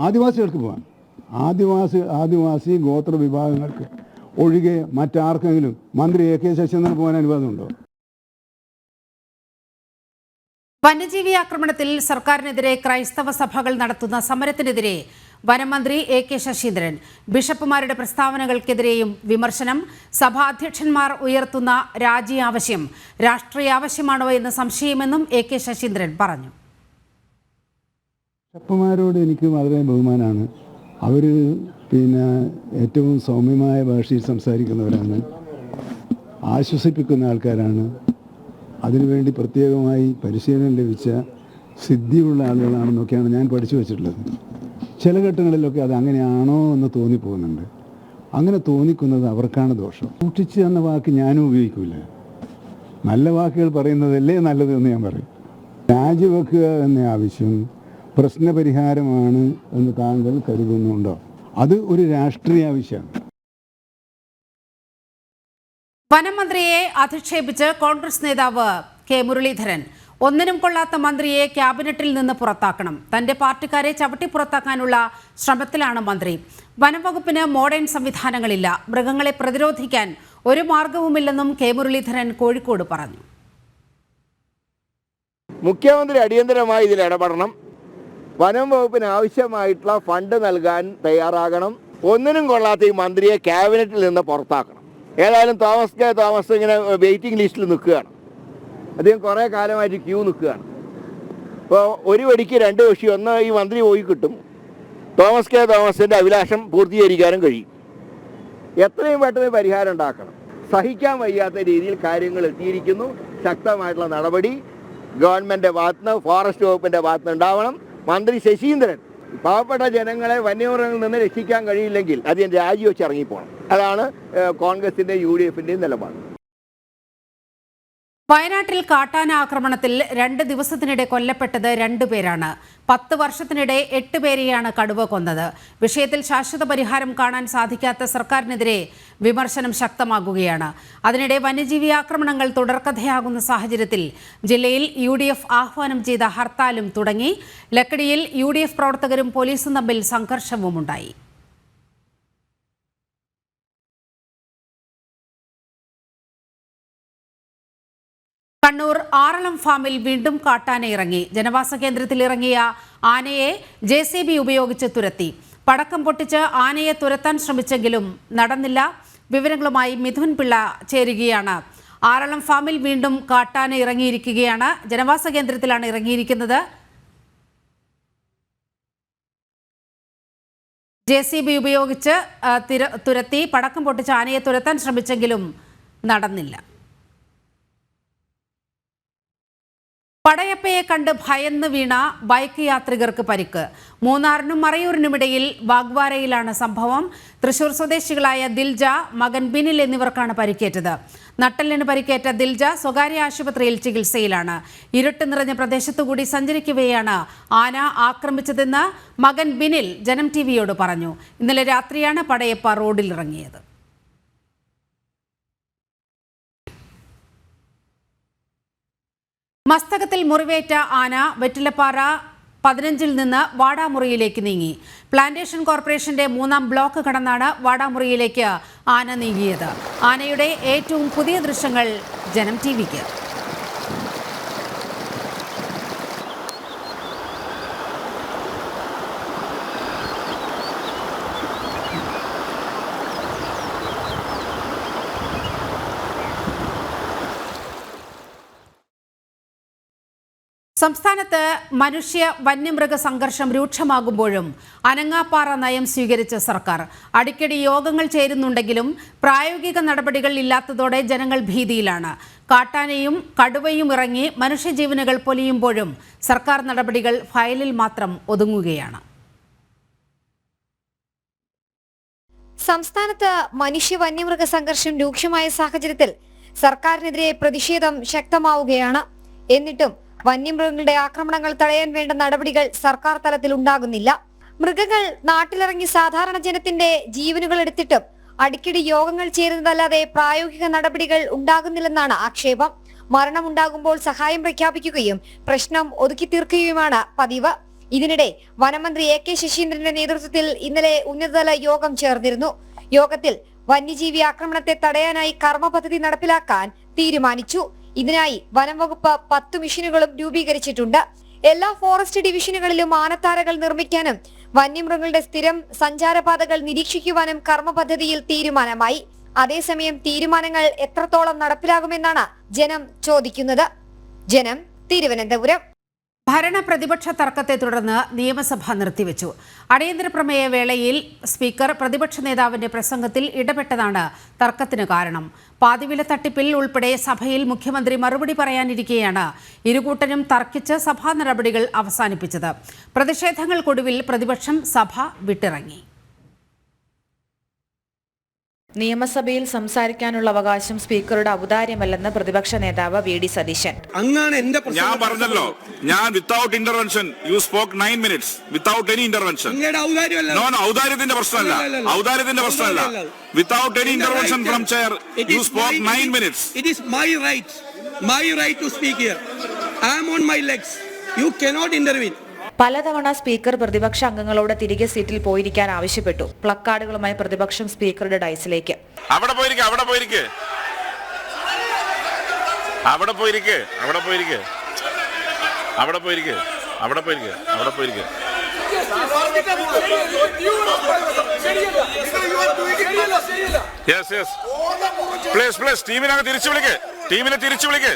ആദിവാസികൾക്ക് പോകാം. ആദിവാസി ഗോത്ര വിഭാഗങ്ങൾക്ക് ഒഴികെ മറ്റാർക്കെങ്കിലും മന്ത്രി എ.കെ. ശശീന്ദ്രന് പോകാൻ അനുവാദമുണ്ടോ? വന്യജീവി ആക്രമണത്തിൽ സർക്കാരിനെതിരെ ക്രൈസ്തവ സഭകൾ നടത്തുന്ന സമരത്തിനെതിരെ വനമന്ത്രി എ.കെ. ശശീന്ദ്രൻ. ബിഷപ്പുമാരുടെ പ്രസ്താവനകൾക്കെതിരെയും വിമർശനം. സഭാധ്യക്ഷന്മാർ ഉയർത്തുന്ന രാജി ആവശ്യം രാഷ്ട്രീയ ആവശ്യമാണോ എന്ന് സംശയമെന്നും എ.കെ. ശശീന്ദ്രൻ പറഞ്ഞു. ബിഷപ്പുമാരോട് എനിക്ക് വളരെ ബഹുമാനമാണ്. അവർ ഏറ്റവും സൗമ്യമായ ഭാഷയിൽ സംസാരിക്കുന്നവരാണ്, ആശ്വസിപ്പിക്കുന്ന ആൾക്കാരാണ്. അതിനുവേണ്ടി പ്രത്യേകമായി പരിശീലനം ലഭിച്ച സിദ്ധിയുള്ള ആളുകളാണെന്നൊക്കെയാണ് ഞാൻ പഠിച്ചു വച്ചിട്ടുള്ളത്. ചില ഘട്ടങ്ങളിലൊക്കെ അത് അങ്ങനെയാണോ എന്ന് തോന്നിപ്പോകുന്നുണ്ട്. അങ്ങനെ തോന്നിക്കുന്നത് അവർക്കാണ് ദോഷം. സൂക്ഷിച്ച് എന്ന വാക്ക് ഞാനും ഉപയോഗിക്കില്ല. നല്ല വാക്കുകൾ പറയുന്നതല്ലേ നല്ലത് എന്ന് ഞാൻ പറയും. രാജിവെക്കുക എന്ന ആവശ്യം പ്രശ്നപരിഹാരമാണ് എന്ന് താങ്കൾ കരുതുന്നുണ്ടോ? അത് ഒരു രാഷ്ട്രീയ ആവശ്യമാണ്. വനമന്ത്രിയെ അധിക്ഷേപിച്ച് കോൺഗ്രസ് നേതാവ് കെ മുരളീധരൻ. ഒന്നിനും കൊള്ളാത്ത മന്ത്രിയെ ക്യാബിനറ്റിൽ നിന്ന് പുറത്താക്കണം. തന്റെ പാർട്ടിക്കാരെ ചവിട്ടി പുറത്താക്കാനുള്ള ശ്രമത്തിലാണ് മന്ത്രി. വനംവകുപ്പിന് മോഡേൺ സംവിധാനങ്ങളില്ല. മൃഗങ്ങളെ പ്രതിരോധിക്കാൻ ഒരു മാർഗവുമില്ലെന്നും കെ മുരളീധരൻ കോഴിക്കോട് പറഞ്ഞു. മുഖ്യമന്ത്രി അടിയന്തരമായി ഇതിൽ ഇടപെടണം. വനം വകുപ്പിന് ആവശ്യമായിട്ടുള്ള ഫണ്ട് നൽകാൻ തയ്യാറാകണം. ഒന്നിനും കൊള്ളാത്ത ഈ മന്ത്രിയെ ക്യാബിനറ്റിൽ നിന്ന് പുറത്താക്കണം. ഏതായാലും തോമസ് ഇങ്ങനെ വെയിറ്റിംഗ് ലിസ്റ്റിൽ നിൽക്കുകയാണ്. അദ്ദേഹം കുറേ കാലമായിട്ട് ക്യൂ നിൽക്കുകയാണ്. ഇപ്പോൾ ഒരു വെടിക്ക് 2 പക്ഷി. ഒന്ന് ഈ മന്ത്രി പോയി കിട്ടും, തോമസിൻ്റെ അഭിലാഷം പൂർത്തീകരിക്കാനും കഴിയും. എത്രയും പെട്ടെന്ന് പരിഹാരം ഉണ്ടാക്കണം. സഹിക്കാൻ വയ്യാത്ത രീതിയിൽ കാര്യങ്ങൾ എത്തിയിരിക്കുന്നു. ശക്തമായിട്ടുള്ള നടപടി ഗവൺമെൻറ്റിൻ്റെ ഭാഗത്തുനിന്ന്, ഫോറസ്റ്റ് വകുപ്പിൻ്റെ ഭാഗത്തുനിന്ന് ഉണ്ടാവണം. മന്ത്രി ശശീന്ദ്രൻ പാവപ്പെട്ട ജനങ്ങളെ വന്യമൃഗങ്ങളിൽ നിന്ന് രക്ഷിക്കാൻ കഴിയില്ലെങ്കിൽ അദ്ദേഹം രാജിവെച്ച് ഇറങ്ങിപ്പോകണം. അതാണ് കോൺഗ്രസിൻ്റെയും UDF-ൻ്റെയും നിലപാട്. വയനാട്ടിൽ കാട്ടാന ആക്രമണത്തിൽ 2 ദിവസത്തിനിടെ കൊല്ലപ്പെട്ടത് 2 പേരാണ്. 10 വർഷത്തിനിടെ 8 പേരെയാണ് കടുവ കൊന്നത്. വിഷയത്തിൽ ശാശ്വത പരിഹാരം കാണാൻ സാധിക്കാത്ത സർക്കാരിനെതിരെ വിമർശനം ശക്തമാകുകയാണ്. അതിനിടെ വന്യജീവി ആക്രമണങ്ങൾ തുടർക്കഥയാകുന്ന സാഹചര്യത്തിൽ ജില്ലയിൽ UDF ആഹ്വാനം ചെയ്ത ഹർത്താലും തുടങ്ങി. ലക്കിടിയിൽ UDF പ്രവർത്തകരും പോലീസും തമ്മിൽ സംഘർഷവുമുണ്ടായി. കണ്ണൂർ ആറളം ഫാമിൽ വീണ്ടും കാട്ടാന ഇറങ്ങി. ജനവാസ കേന്ദ്രത്തിൽ ഇറങ്ങിയ ആനയെ JCB ഉപയോഗിച്ച് തുരത്തി. പടക്കം പൊട്ടിച്ച് ആനയെ തുരത്താൻ ശ്രമിച്ചെങ്കിലും നടന്നില്ല. വിവരങ്ങളുമായി മിഥുൻ പിള്ള ചേരുകയാണ്. ആറളം ഫാമിൽ വീണ്ടും കാട്ടാന ഇറങ്ങിയിരിക്കുകയാണ്. ജനവാസ കേന്ദ്രത്തിലാണ് ഇറങ്ങിയിരിക്കുന്നത്. JCB ഉപയോഗിച്ച് തുരത്തി. പടക്കം പൊട്ടിച്ച് ആനയെ തുരത്താൻ ശ്രമിച്ചെങ്കിലും നടന്നില്ല. പടയപ്പയെ കണ്ട് ഭയന്ന് വീണ ബൈക്ക് യാത്രികർക്ക് പരിക്ക്. മൂന്നാറിനും മറയൂരിനുമിടയിൽ വാഗ്വാരയിലാണ് സംഭവം. തൃശൂർ സ്വദേശികളായ ദിൽജ, മകൻ ബിനിൽ എന്നിവർക്കാണ് പരിക്കേറ്റത്. നട്ടെല്ലിന് പരിക്കേറ്റ ദിൽജ സ്വകാര്യ ആശുപത്രിയിൽ ചികിത്സയിലാണ്. ഇരുട്ട് നിറഞ്ഞ പ്രദേശത്തുകൂടി സഞ്ചരിക്കവെയാണ് ആന ആക്രമിച്ചതെന്ന് മകൻ ബിനിൽ ജനം TVയോട് പറഞ്ഞു. ഇന്നലെ രാത്രിയാണ് പടയപ്പ റോഡിലിറങ്ങിയത്. മസ്തകത്തിൽ മുറിവേറ്റ ആന വെറ്റിലപ്പാറ 15 നിന്ന് വാടാമുറിയിലേക്ക് നീങ്ങി. പ്ലാന്റേഷൻ കോർപ്പറേഷന്റെ 3ാം ബ്ലോക്ക് കടന്നാണ് വാടാമുറിയിലേക്ക് ആന നീങ്ങിയത്. ആനയുടെ ഏറ്റവും പുതിയ ദൃശ്യങ്ങൾ ജനം TVക്ക്. സംസ്ഥാനത്ത് മനുഷ്യ വന്യമൃഗ സംഘർഷം രൂക്ഷമാകുമ്പോഴും അനങ്ങാപ്പാറ നയം സ്വീകരിച്ച സർക്കാർ. അടിക്കടി യോഗങ്ങൾ ചേരുന്നുണ്ടെങ്കിലും പ്രായോഗിക നടപടികൾ ഇല്ലാത്തതോടെ ജനങ്ങൾ ഭീതിയിലാണ്. കാട്ടാനയും കടുവയും ഇറങ്ങി മനുഷ്യജീവനുകൾ പൊലിയുമ്പോഴും സർക്കാർ നടപടികൾ ഫയലിൽ മാത്രം ഒതുങ്ങുകയാണ്. സംസ്ഥാനത്ത് മനുഷ്യ വന്യമൃഗ സംഘർഷം രൂക്ഷമായ സാഹചര്യത്തിൽ സർക്കാരിനെതിരെ പ്രതിഷേധം ശക്തമാവുകയാണ്. എന്നിട്ടും വന്യമൃഗങ്ങളുടെ ആക്രമണങ്ങൾ തടയാൻ വേണ്ട നടപടികൾ സർക്കാർ തലത്തിൽ ഉണ്ടാകുന്നില്ല. മൃഗങ്ങൾ നാട്ടിലിറങ്ങി സാധാരണ ജനത്തിന്റെ ജീവനുകൾ എടുത്തിട്ടും അടിക്കടി യോഗങ്ങൾ ചേരുന്നതല്ലാതെ പ്രായോഗിക നടപടികൾ ഉണ്ടാകുന്നില്ലെന്നാണ് ആക്ഷേപം. മരണമുണ്ടാകുമ്പോൾ സഹായം പ്രഖ്യാപിക്കുകയും പ്രശ്നം ഒതുക്കി തീർക്കുകയുമാണ് പതിവ്. ഇതിനിടെ വനമന്ത്രി AK ശശീന്ദ്രന്റെ നേതൃത്വത്തിൽ ഇന്നലെ ഉന്നതതല യോഗം ചേർന്നിരുന്നു. യോഗത്തിൽ വന്യജീവി ആക്രമണത്തെ തടയാനായി കർമ്മ പദ്ധതി നടപ്പിലാക്കാൻ തീരുമാനിച്ചു. ഇതിനായി വനം വകുപ്പ് 10 മിഷനുകളും രൂപീകരിച്ചിട്ടുണ്ട്. എല്ലാ ഫോറസ്റ്റ് ഡിവിഷനുകളിലും ആനത്താരകൾ നിർമ്മിക്കാനും വന്യമൃഗങ്ങളുടെ സ്ഥിരം സഞ്ചാരപാതകൾ നിരീക്ഷിക്കുവാനും കർമ്മ പദ്ധതിയിൽ തീരുമാനമായി. അതേസമയം തീരുമാനങ്ങൾ എത്രത്തോളം നടപ്പിലാകുമെന്നാണ് ജനം ചോദിക്കുന്നത്. ജനം, തിരുവനന്തപുരം. ഭരണ പ്രതിപക്ഷ തർക്കത്തെ തുടർന്ന് നിയമസഭ നിർത്തിവെച്ചു. അടിയന്തര പ്രമേയ വേളയിൽ സ്പീക്കർ പ്രതിപക്ഷ നേതാവിന്റെ പ്രസംഗത്തിൽ ഇടപെട്ടതാണ് തർക്കത്തിന് കാരണം. പാതിവില തട്ടിപ്പിൽ ഉൾപ്പെടെ സഭയിൽ മുഖ്യമന്ത്രി മറുപടി പറയാനിരിക്കെയാണ് ഇരുകൂട്ടരും തർക്കിച്ച് സഭാ നടപടികൾ അവസാനിപ്പിച്ചത്. പ്രതിഷേധങ്ങൾക്കൊടുവിൽ പ്രതിപക്ഷം സഭ വിട്ടിറങ്ങി. നിയമസഭയിൽ സംസാരിക്കാനുള്ള അവകാശം സ്പീക്കറുടെ ഔദാര്യമല്ലെന്ന് പ്രതിപക്ഷ നേതാവ് VD സതീശൻ. ഞാൻ പറഞ്ഞല്ലോ, ഞാൻ without intervention you spoke 9 minutes without any intervention. ഔദാര്യത്തിന്റെ പ്രശ്നമല്ല. Without any intervention from chair you spoke 9 minutes. It is my right to speak here. I am on my legs. You cannot intervene. പലതവണ speaker പ്രതിപക്ഷ അംഗങ്ങളോട് തിരികെ സീറ്റിൽ പോയിരിക്കാൻ ആവശ്യപ്പെട്ടു. പ്ലക്കാർഡുകളുമായി പ്രതിപക്ഷം സ്പീക്കറുടെ ഡയസിലേക്ക്. അവിടെ പോയിരിക്കെ പ്ലീസ് ടീമിനെ തിരിച്ചു വിളിക്ക്.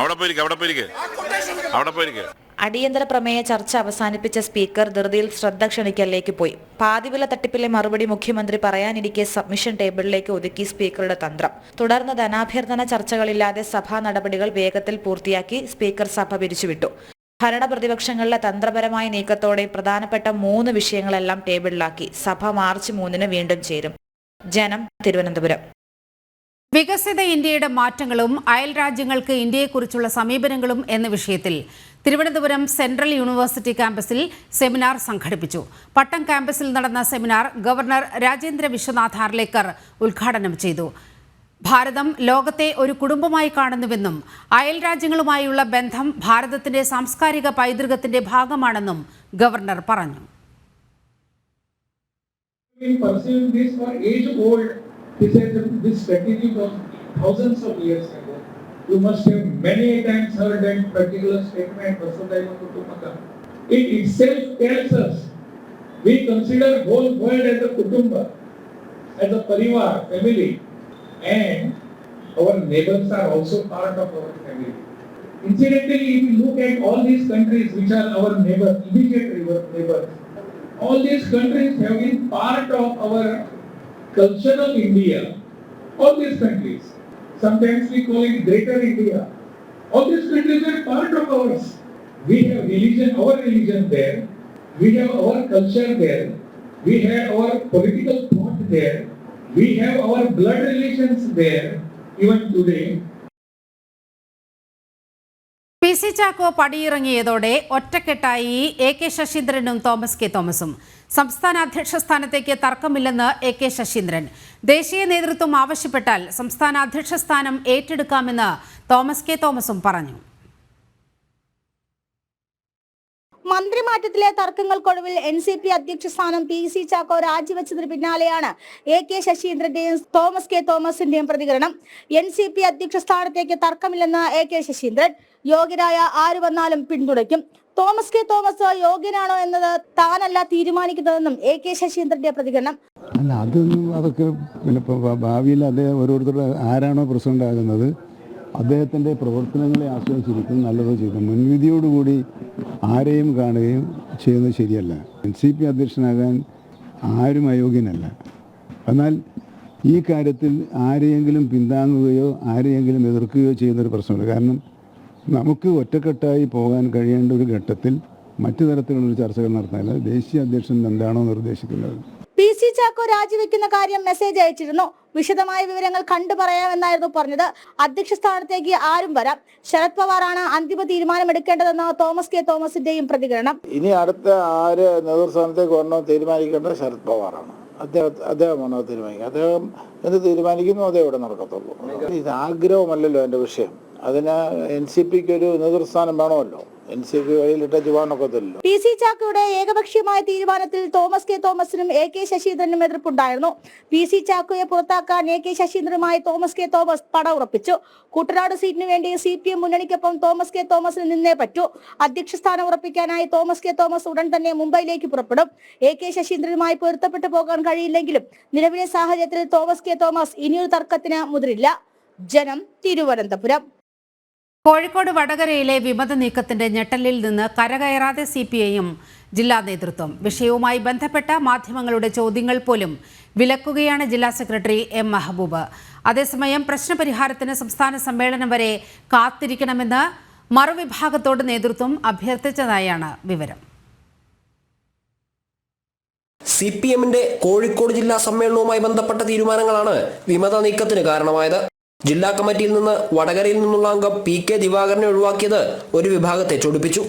അവിടെ പോയിരിക്കെ. അടിയന്തര പ്രമേയ ചർച്ച അവസാനിപ്പിച്ച സ്പീക്കർ ധൃതിയിൽ ശ്രദ്ധ ക്ഷണിക്കലിലേക്ക് പോയി. പാതിവില തട്ടിപ്പിലെ മറുപടി മുഖ്യമന്ത്രി പറയാനിരിക്കെ സബ്മിഷൻ ടേബിളിലേക്ക് ഒതുക്കി സ്പീക്കറുടെ തന്ത്രം. തുടർന്ന് ധനാഭ്യർത്ഥന ചർച്ചകളില്ലാതെ സഭാ നടപടികൾ വേഗത്തിൽ പൂർത്തിയാക്കി സ്പീക്കർ സഭ പിരിച്ചുവിട്ടു. ഭരണ പ്രതിപക്ഷങ്ങളിലെ തന്ത്രപരമായ നീക്കത്തോടെ പ്രധാനപ്പെട്ട 3 വിഷയങ്ങളെല്ലാം ടേബിളിലാക്കി. സഭ മാർച്ച് 3 വീണ്ടും ചേരും. ജനം, തിരുവനന്തപുരം. വികസിത ഇന്ത്യയുടെ മാറ്റങ്ങളും അയൽ രാജ്യങ്ങൾക്ക് ഇന്ത്യയെക്കുറിച്ചുള്ള സമീപനങ്ങളും എന്ന വിഷയത്തിൽ തിരുവനന്തപുരം സെൻട്രൽ യൂണിവേഴ്സിറ്റി ക്യാമ്പസിൽ സെമിനാർ സംഘടിപ്പിച്ചു. പട്ടം ക്യാമ്പസിൽ നടന്ന സെമിനാർ ഗവർണർ രാജേന്ദ്ര വിശ്വനാഥ് ആർലേക്കർ ഉദ്ഘാടനം ചെയ്തു. ഭാരതം ലോകത്തെ ഒരു കുടുംബമായി കാണുന്നുവെന്നും അയൽ രാജ്യങ്ങളുമായുള്ള ബന്ധം ഭാരതത്തിന്റെ സാംസ്കാരിക പൈതൃകത്തിന്റെ ഭാഗമാണെന്നും ഗവർണർ പറഞ്ഞു. This strategy was thousands of years ago. You must have many times heard that particular statement, Vasudhaiva Kutumbakam. It itself tells us we consider whole world as a kutumba, as a parivar, family, and our neighbors are also part of our family. Incidentally, if you look at all these countries which are our neighbors, immediate neighbors, all these countries have been part of our culture of India. All these countries, sometimes we call it Greater India. All these countries are part of ours. We have religion, our religion there. We have our culture there. We have our political thought there. We have our blood relations there, even today. PC Chacko പടിയിറങ്ങിയതോടെ ഒറ്റക്കെട്ടായി AK ശശീന്ദ്രനും Thomas K തോമസും. സംസ്ഥാന അധ്യക്ഷ സ്ഥാനത്തേക്ക് തർക്കമില്ലെന്ന് AK Saseendran. ദേശീയ നേതൃത്വം ആവശ്യപ്പെട്ടാൽ സംസ്ഥാന അധ്യക്ഷ സ്ഥാനം ഏറ്റെടുക്കാമെന്ന് തോമസ് കെ തോമസും പറഞ്ഞു. മന്ത്രിമാറ്റത്തിലെ തർക്കങ്ങൾക്കൊടുവിൽ NCP അധ്യക്ഷ സ്ഥാനം PC ചാക്കോ രാജിവെച്ചതിന് പിന്നാലെയാണ് AK ശശീന്ദ്രന്റെയും തോമസ് കെ തോമസിന്റെയും പ്രതികരണം. NCP അധ്യക്ഷ സ്ഥാനത്തേക്ക് തർക്കമില്ലെന്ന് AK ശശീന്ദ്രൻ. യോഗ്യരായ ആര് വന്നാലും പിന്തുണയ്ക്കും. തോമസ് കെ തോമസ് യോഗ്യനാണോ എന്നത് താനല്ല തീരുമാനിക്കുന്നതെന്നും AK ശശീന്ദ്രന്റെ പ്രതികരണം. അല്ല, അതൊക്കെ പിന്നെ ഭാവിയിൽ അദ്ദേഹം ഓരോരുത്തരുടെ ആരാണോ പ്രസിഡന്റ് ആകുന്നത് അദ്ദേഹത്തിൻ്റെ പ്രവർത്തനങ്ങളെ ആശ്രയിച്ചിരിക്കും നല്ലതോ ചെയ്തു. മുൻവിധിയോടുകൂടി ആരെയും കാണുകയും ചെയ്യുന്നത് ശരിയല്ല. NCP അധ്യക്ഷനാകാൻ ആരും അയോഗ്യനല്ല. എന്നാൽ ഈ കാര്യത്തിൽ ആരെയെങ്കിലും പിന്താങ്ങുകയോ ആരെയെങ്കിലും എതിർക്കുകയോ ചെയ്യുന്നൊരു പ്രശ്നമുണ്ട്. കാരണം നമുക്ക് ഒറ്റക്കെട്ടായി പോകാൻ കഴിയേണ്ട ഒരു ഘട്ടത്തിൽ മറ്റു തരത്തിലുള്ള ചർച്ചകൾ നടത്താനല്ല ദേശീയ അധ്യക്ഷൻ എന്താണോ നിർദ്ദേശിക്കുന്നത്. PC ചാക്കോ രാജിവെക്കുന്ന കാര്യം മെസ്സേജ് അയച്ചിരുന്നു. വിശദമായ വിവരങ്ങൾ കണ്ടു പറയാമെന്നായിരുന്നു പറഞ്ഞത്. അധ്യക്ഷ സ്ഥാനത്തേക്ക് ആരും വരാം. ശരത് പവാറാണ് അന്തിമ തീരുമാനമെടുക്കേണ്ടതെന്ന് തോമസ് കെ തോമസിന്റെയും പ്രതികരണം. ഇനി അടുത്ത ആര് നേതൃസ്ഥാനത്തേക്ക് വരണോ തീരുമാനിക്കേണ്ടത് ശരത് പവാറാണ്. അദ്ദേഹമാണോ തീരുമാനിക്കുക. അദ്ദേഹം എന്ത് തീരുമാനിക്കുന്നു അതേ ഇവിടെ നടക്കത്തുള്ളൂ. ഇത് ആഗ്രഹമല്ലല്ലോ എൻ്റെ വിഷയം. അതിന് NCPക്ക് ഒരു നേതൃസ്ഥാനം വേണമല്ലോ. NCP വഴിയിലിട്ടു പോകാനൊക്കത്തില്ലല്ലോ. PC ചാക്കോയുടെ ഏകപക്ഷീയമായ തീരുമാനത്തിൽ തോമസ് കെ തോമസിനും AK ശശീന്ദ്രനും എതിർപ്പുണ്ടായിരുന്നു. PC ചാക്കോയെ പുറത്താക്കാൻ AK ശശീന്ദ്രനുമായി തോമസ് കെ തോമസ് പട ഉറപ്പിച്ചു. കുട്ടനാട് സീറ്റിനു വേണ്ടി CPM മുന്നണിക്കൊപ്പം തോമസ് കെ തോമസിന് നിന്നേ പറ്റൂ. അധ്യക്ഷ സ്ഥാനം ഉറപ്പിക്കാനായി തോമസ് കെ തോമസ് ഉടൻ തന്നെ മുംബൈയിലേക്ക് പുറപ്പെടും. AK ശശീന്ദ്രനുമായി പൊരുത്തപ്പെട്ടു പോകാൻ കഴിയില്ലെങ്കിലും നിലവിലെ സാഹചര്യത്തിൽ തോമസ് കെ തോമസ് ഇനിയൊരു തർക്കത്തിന് മുതിരില്ല. ജനം, തിരുവനന്തപുരം. കോഴിക്കോട് വടകരയിലെ വിമത നീക്കത്തിന്റെ ഞെട്ടലിൽ നിന്ന് കരകയറാതെ CPIM ജില്ലാ നേതൃത്വം. വിഷയവുമായി ബന്ധപ്പെട്ട മാധ്യമങ്ങളുടെ ചോദ്യങ്ങൾ പോലും വിലക്കുകയാണ് ജില്ലാ സെക്രട്ടറി M മെഹബൂബ്. അതേസമയം പ്രശ്നപരിഹാരത്തിന് സംസ്ഥാന സമ്മേളനം വരെ കാത്തിരിക്കണമെന്ന് മറുവിഭാഗത്തോട് നേതൃത്വം അഭ്യർത്ഥിച്ചതായാണ് വിവരം. CPMന്റെ കോഴിക്കോട് ജില്ലാ സമ്മേളനവുമായി ബന്ധപ്പെട്ട തീരുമാനങ്ങളാണ് വിമത നീക്കത്തിന് കാരണമായത്. ജില്ലാ കമ്മിറ്റിയിൽ നിന്ന് വടകരയിൽ നിന്നുള്ള അംഗം PK ദിവാകരനെ ഒഴിവാക്കിയത് ഒരു വിഭാഗത്തെ ചൊടിപ്പിച്ചു.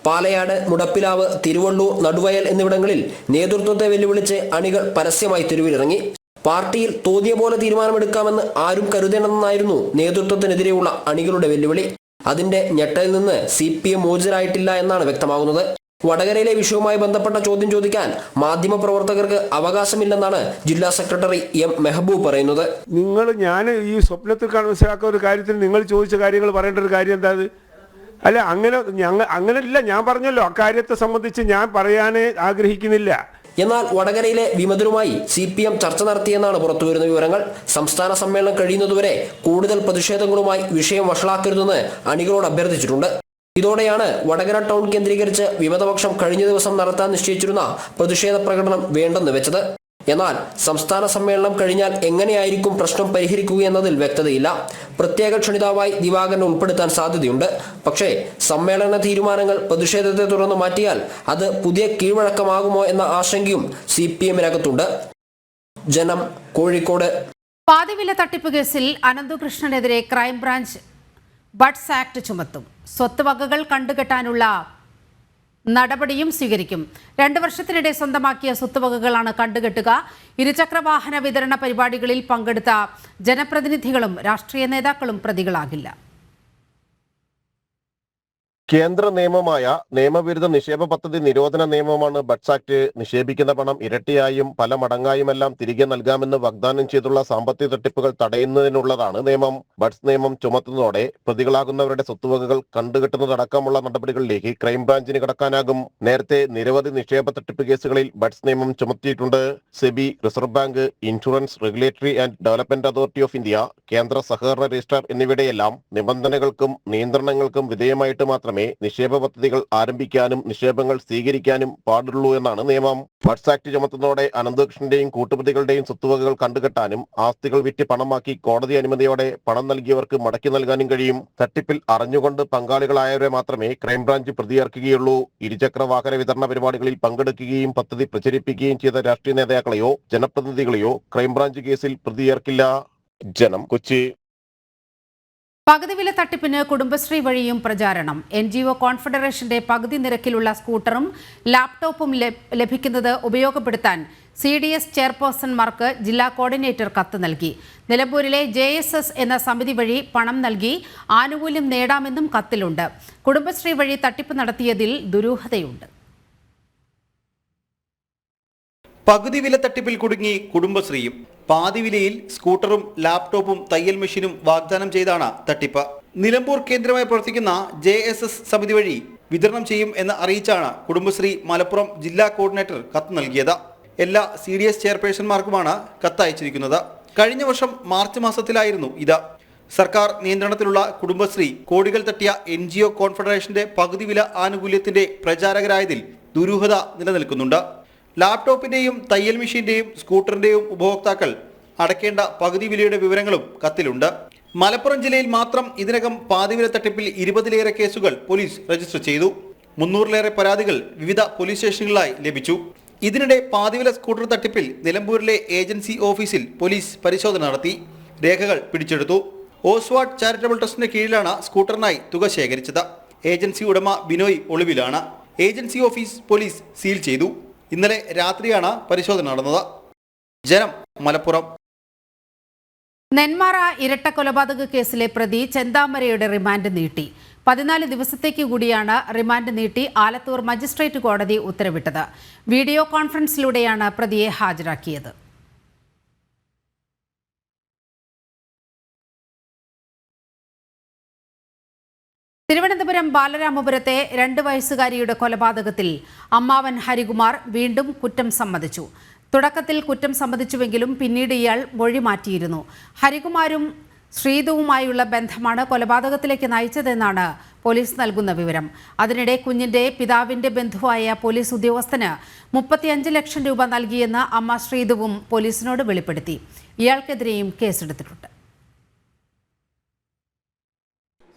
പാലയാട്, മുടപ്പിലാവ്, തിരുവള്ളൂർ, നടുവയൽ എന്നിവിടങ്ങളിൽ നേതൃത്വത്തെ വെല്ലുവിളിച്ച് അണികൾ പരസ്യമായി തെരുവിലിറങ്ങി. പാർട്ടിയിൽ തോന്നിയ പോലെ തീരുമാനമെടുക്കാമെന്ന് ആരും കരുതണമെന്നായിരുന്നു നേതൃത്വത്തിനെതിരെയുള്ള അണികളുടെ വെല്ലുവിളി. അതിന്റെ ഞെട്ടലിൽ നിന്ന് CPM മോചിതരായിട്ടില്ല എന്നാണ് വ്യക്തമാകുന്നത്. വടകരയിലെ വിഷയവുമായി ബന്ധപ്പെട്ട ചോദ്യം ചോദിക്കാൻ മാധ്യമപ്രവർത്തകർക്ക് അവകാശമില്ലെന്നാണ് ജില്ലാ സെക്രട്ടറി M മെഹബൂബ് പറയുന്നത്. ഞാൻ ഈ സ്വപ്നത്തിൽ മനസ്സിലാക്കുന്ന ഒരു കാര്യത്തിൽ നിങ്ങൾ ചോദിച്ച കാര്യങ്ങൾ പറയേണ്ട ഒരു കാര്യം എന്താ? അല്ല, അങ്ങനെയല്ല. ഞാൻ പറഞ്ഞല്ലോ, അക്കാര്യത്തെ സംബന്ധിച്ച് ഞാൻ പറയാനേ ആഗ്രഹിക്കുന്നില്ല. എന്നാൽ വടകരയിലെ വിമതരുമായി CPM ചർച്ച നടത്തിയെന്നാണ് പുറത്തുവരുന്ന വിവരങ്ങൾ. സംസ്ഥാന സമ്മേളനം കഴിയുന്നതുവരെ കൂടുതൽ പ്രതിഷേധങ്ങളുമായി വിഷയം വഷളാക്കരുതെന്ന് അണികളോട് അഭ്യർത്ഥിച്ചിട്ടുണ്ട്. ഇതോടെയാണ് വടകര ടൗൺ കേന്ദ്രീകരിച്ച് വിമതപക്ഷം കഴിഞ്ഞ ദിവസം നടത്താൻ നിശ്ചയിച്ചിരുന്ന പ്രതിഷേധ പ്രകടനം വേണ്ടെന്ന് വെച്ചത്. എന്നാൽ സംസ്ഥാന സമ്മേളനം കഴിഞ്ഞാൽ എങ്ങനെയായിരിക്കും പ്രശ്നം പരിഹരിക്കുകയെന്നതിൽ വ്യക്തതയില്ല. പ്രത്യേക ക്ഷണിതാവായി ദിവാകരനെ ഉൾപ്പെടുത്താൻ സാധ്യതയുണ്ട്. പക്ഷേ സമ്മേളന തീരുമാനങ്ങൾ പ്രതിഷേധത്തെ തുടർന്ന് മാറ്റിയാൽ അത് പുതിയ കീഴ്വഴക്കമാകുമോ എന്ന ആശങ്കയും CPMനകത്തുണ്ട്. ജനം, കോഴിക്കോട്. പാതിവില തട്ടിപ്പ് കേസിൽ അനന്തകൃഷ്ണനെതിരെ ക്രൈംബ്രാഞ്ച് ബഡ്സ് ആക്ട് ചുമത്തും. സ്വത്ത് വകകൾ കണ്ടുകെട്ടാനുള്ള നടപടിയും സ്വീകരിക്കും. 2 വർഷത്തിനിടെ സ്വന്തമാക്കിയ സ്വത്തുവകകളാണ് കണ്ടുകെട്ടുക. ഇരുചക്രവാഹന വിതരണ പരിപാടികളിൽ പങ്കെടുത്ത ജനപ്രതിനിധികളും രാഷ്ട്രീയ നേതാക്കളും പ്രതികളാകില്ല. കേന്ദ്ര നിയമമായ നിയമവിരുദ്ധ നിക്ഷേപ പദ്ധതി നിരോധന നിയമമാണ് ബഡ്സ് ആക്ട്. നിക്ഷേപിക്കുന്ന പണം ഇരട്ടിയായും പല മടങ്ങായുമെല്ലാം തിരികെ നൽകാമെന്ന് വാഗ്ദാനം ചെയ്തുള്ള സാമ്പത്തിക തട്ടിപ്പുകൾ തടയുന്നതിനുള്ളതാണ് നിയമം. ബഡ്സ് നിയമം ചുമത്തുന്നതോടെ പ്രതികളാകുന്നവരുടെ സ്വത്തുവകകൾ കണ്ടുകെട്ടുന്നതടക്കമുള്ള നടപടികളിലേക്ക് ക്രൈംബ്രാഞ്ചിന് കടക്കാനാകും. നേരത്തെ നിരവധി നിക്ഷേപ തട്ടിപ്പ് കേസുകളിൽ ബഡ്സ് നിയമം ചുമത്തിയിട്ടുണ്ട്. SEBI, reserve bank, insurance regulatory and development authority of India, കേന്ദ്ര സഹകരണ രജിസ്ട്രാർ എന്നിവയുടെയെല്ലാം നിബന്ധനകൾക്കും നിയന്ത്രണങ്ങൾക്കും വിധേയമായിട്ട് മാത്രമേ നിക്ഷേപ പദ്ധതികൾ ആരംഭിക്കാനും നിക്ഷേപങ്ങൾ സ്വീകരിക്കാനും പാടുള്ളൂ എന്നാണ് നിയമം. ബഡ്സ് ആക്ട് ചുമത്തുന്നതോടെ അനന്തകൃഷ്ണന്റെയും കൂട്ടുപ്രതികളുടെയും സ്വത്തുവകകൾ കണ്ടുകെട്ടാനും ആസ്തികൾ വിറ്റ് പണമാക്കി കോടതി അനുമതിയോടെ പണം നൽകിയവർക്ക് മടക്കി നൽകാനും കഴിയും. തട്ടിപ്പിൽ അറിഞ്ഞുകൊണ്ട് പങ്കാളികളായവരെ മാത്രമേ ക്രൈംബ്രാഞ്ച് പ്രതിയേർക്കുകയുള്ളൂ. ഇരുചക്ര വാഹന വിതരണ പരിപാടികളിൽ പങ്കെടുക്കുകയും പദ്ധതി പ്രചരിപ്പിക്കുകയും ചെയ്ത രാഷ്ട്രീയ നേതാക്കളെയോ ജനപ്രതിനിധികളെയോ ക്രൈംബ്രാഞ്ച് കേസിൽ പ്രതിയേർക്കില്ല. ജനം, കൊച്ചി. പകുതി വില തട്ടിപ്പിന് കുടുംബശ്രീ വഴിയും പ്രചാരണം. NGO കോൺഫെഡറേഷന്റെ പകുതി നിരക്കിലുള്ള സ്കൂട്ടറും ലാപ്ടോപ്പും ലഭിക്കുന്നത് ഉപയോഗപ്പെടുത്താൻ CDS ചെയർപേഴ്സൺമാർക്ക് ജില്ലാ കോർഡിനേറ്റർ കത്ത് നൽകി. നിലമ്പൂരിലെ JSS എന്ന സമിതി വഴി പണം നൽകി ആനുകൂല്യം നേടാമെന്നും കത്തിലുണ്ട്. കുടുംബശ്രീ വഴി തട്ടിപ്പ് നടത്തിയതിൽ ദുരൂഹതയുണ്ട്. പകുതി വില തട്ടിപ്പിൽ കുടുങ്ങി കുടുംബശ്രീയും. പാതിവിലയിൽ സ്കൂട്ടറും ലാപ്ടോപ്പും തയ്യൽ മെഷീനും വാഗ്ദാനം ചെയ്താണ് തട്ടിപ്പ്. നിലമ്പൂർ കേന്ദ്രമായി പ്രവർത്തിക്കുന്ന JSS സമിതി വഴി വിതരണം ചെയ്യും എന്ന് അറിയിച്ചാണ് കുടുംബശ്രീ മലപ്പുറം ജില്ലാ കോർഡിനേറ്റർ കത്ത് നൽകിയത്. എല്ലാ CDS ചെയർപേഴ്സൺമാർക്കുമാണ് കത്ത് അയച്ചിരിക്കുന്നത്. കഴിഞ്ഞ വർഷം മാർച്ച് മാസത്തിലായിരുന്നു ഇത്. സർക്കാർ നിയന്ത്രണത്തിലുള്ള കുടുംബശ്രീ കോടികൾ തട്ടിയ NGO കോൺഫെഡറേഷന്റെ പകുതി വില ആനുകൂല്യത്തിന്റെ പ്രചാരകരായതിൽ ദുരൂഹത നിലനിൽക്കുന്നുണ്ട്. ലാപ്ടോപ്പിന്റെയും തയ്യൽ മെഷീന്റെയും സ്കൂട്ടറിന്റെയും ഉപഭോക്താക്കൾ അടയ്ക്കേണ്ട പകുതി വിലയുടെ വിവരങ്ങളും കത്തിലുണ്ട്. മലപ്പുറം ജില്ലയിൽ മാത്രം ഇതിനകം പാതിവില തട്ടിപ്പിൽ 20-ലേറെ കേസുകൾ പോലീസ് രജിസ്റ്റർ ചെയ്തു. 300-ലേറെ പരാതികൾ വിവിധ പോലീസ് സ്റ്റേഷനുകളായി ലഭിച്ചു. ഇതിനിടെ പാതിവില സ്കൂട്ടർ തട്ടിപ്പിൽ നിലമ്പൂരിലെ ഏജൻസി ഓഫീസിൽ പോലീസ് പരിശോധന നടത്തി. രേഖകൾ പിടിച്ചെടുത്തു. ഓസ്വാഡ് ചാരിറ്റബിൾ ട്രസ്റ്റിന് കീഴിലാണ് സ്കൂട്ടറിനായി തുക ശേഖരിച്ചത്. ഏജൻസി ഉടമ ബിനോയ് ഒളിവിലാണ്. ഏജൻസി ഓഫീസ് പോലീസ് സീൽ ചെയ്തു. ഇന്നലെ രാത്രിയാണ് പരിശോധന നടന്നത്. ജനം, മലപ്പുറം. നെന്മാറ ഇരട്ട കൊലപാതക കേസിലെ പ്രതി ചെന്താമരയുടെ റിമാൻഡ് നീട്ടി. 14 ദിവസത്തേക്ക് കൂടിയാണ് റിമാൻഡ് നീട്ടി ആലത്തൂർ മജിസ്ട്രേറ്റ് കോടതി ഉത്തരവിട്ടത്. വീഡിയോ കോൺഫറൻസിലൂടെയാണ് പ്രതിയെ ഹാജരാക്കിയത്. തിരുവനന്തപുരം ബാലരാമപുരത്തെ 2 വയസ്സുകാരിയുടെ കൊലപാതകത്തിൽ അമ്മാവൻ ഹരികുമാർ വീണ്ടും കുറ്റം സമ്മതിച്ചു. തുടക്കത്തിൽ കുറ്റം സമ്മതിച്ചുവെങ്കിലും പിന്നീട് ഇയാൾ മൊഴി മാറ്റിയിരുന്നു. ഹരികുമാരും ശ്രീതുവുമായുള്ള ബന്ധമാണ് കൊലപാതകത്തിലേക്ക് നയിച്ചതെന്നാണ് പോലീസ് നൽകുന്ന വിവരം. അതിനിടെ കുഞ്ഞിന്റെ പിതാവിന്റെ ബന്ധുവായ പോലീസ് ഉദ്യോഗസ്ഥന് 35 ലക്ഷം രൂപ നൽകിയെന്ന് അമ്മ ശ്രീതുവും പോലീസിനോട് വെളിപ്പെടുത്തി. ഇയാൾക്കെതിരെയും കേസെടുത്തിട്ടുണ്ട്.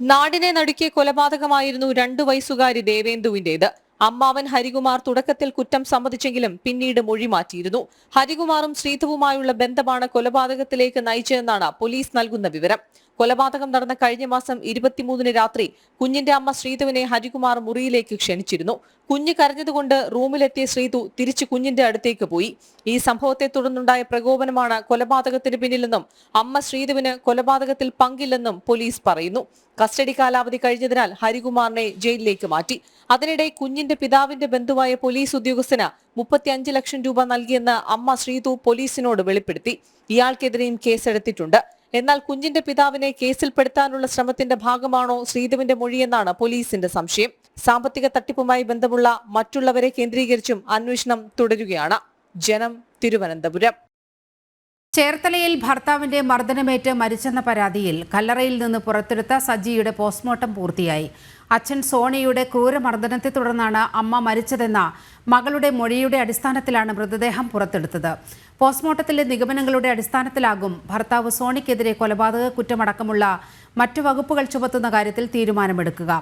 നാടിനെ നടുക്കിയ കൊലപാതകമായിരുന്നു 2 വയസ്സുകാരി ദേവേന്ദുവിന്റേത്. അമ്മാവൻ ഹരികുമാർ തുടക്കത്തിൽ കുറ്റം സമ്മതിച്ചെങ്കിലും പിന്നീട് മൊഴി മാറ്റിയിരുന്നു. ഹരികുമാറും ശ്രീധുവുമായുള്ള ബന്ധമാണ് കൊലപാതകത്തിലേക്ക് നയിച്ചതെന്നാണ് പോലീസ് നൽകുന്ന വിവരം. കൊലപാതകം നടന്ന കഴിഞ്ഞ മാസം 23-ന് രാത്രി കുഞ്ഞിന്റെ അമ്മ ശ്രീധുവിനെ ഹരികുമാർ മുറിയിലേക്ക് ക്ഷണിച്ചിരുന്നു. കുഞ്ഞ് കരഞ്ഞതുകൊണ്ട് റൂമിലെത്തിയ ശ്രീധു തിരിച്ചു കുഞ്ഞിന്റെ അടുത്തേക്ക് പോയി. ഈ സംഭവത്തെ തുടർന്നുണ്ടായ പ്രകോപനമാണ് കൊലപാതകത്തിന് പിന്നിലെന്നും അമ്മ ശ്രീധുവിന് കൊലപാതകത്തിൽ പങ്കില്ലെന്നും പോലീസ് പറയുന്നു. കസ്റ്റഡി കാലാവധി കഴിഞ്ഞതിനാൽ ഹരികുമാറിനെ ജയിലിലേക്ക് മാറ്റി. അതിനിടെ കുഞ്ഞിന്റെ പിതാവിന്റെ ബന്ധുവായ പോലീസ് ഉദ്യോഗസ്ഥന് 35 ലക്ഷം രൂപ നൽകിയെന്ന് അമ്മ ശ്രീധു പോലീസിനോട് വെളിപ്പെടുത്തി. ഇയാൾക്കെതിരെയും കേസെടുത്തിട്ടുണ്ട്. എന്നാൽ കുഞ്ഞിന്റെ പിതാവിനെ കേസിൽപ്പെടുത്താനുള്ള ശ്രമത്തിന്റെ ഭാഗമാണോ ശ്രീധുവിന്റെ മൊഴിയെന്നാണ് പോലീസിന്റെ സംശയം. സാമ്പത്തിക തട്ടിപ്പുമായി ബന്ധമുള്ള മറ്റുള്ളവരെ കേന്ദ്രീകരിച്ചും അന്വേഷണം തുടരുകയാണ്. ജനം, തിരുവനന്തപുരം. ചേർത്തലയിൽ ഭർത്താവിന്റെ മർദ്ദനമേറ്റ് മരിച്ചെന്ന പരാതിയിൽ കല്ലറയിൽ നിന്ന് പുറത്തെടുത്ത സജിയുടെ പോസ്റ്റ്മോർട്ടം പൂർത്തിയായി. അച്ഛൻ സോണിയുടെ ക്രൂരമർദ്ദനത്തെ തുടർന്നാണ് അമ്മ മരിച്ചതെന്ന മകളുടെ മൊഴിയുടെ അടിസ്ഥാനത്തിലാണ് മൃതദേഹം പുറത്തെടുത്തത്. പോസ്റ്റ്മോർട്ടത്തിലെ നിഗമനങ്ങളുടെ അടിസ്ഥാനത്തിലാകും ഭർത്താവ് സോണിക്കെതിരെ കൊലപാതക കുറ്റമടക്കമുള്ള മറ്റു വകുപ്പുകൾ ചുമത്തുന്ന കാര്യത്തിൽ തീരുമാനമെടുക്കുക.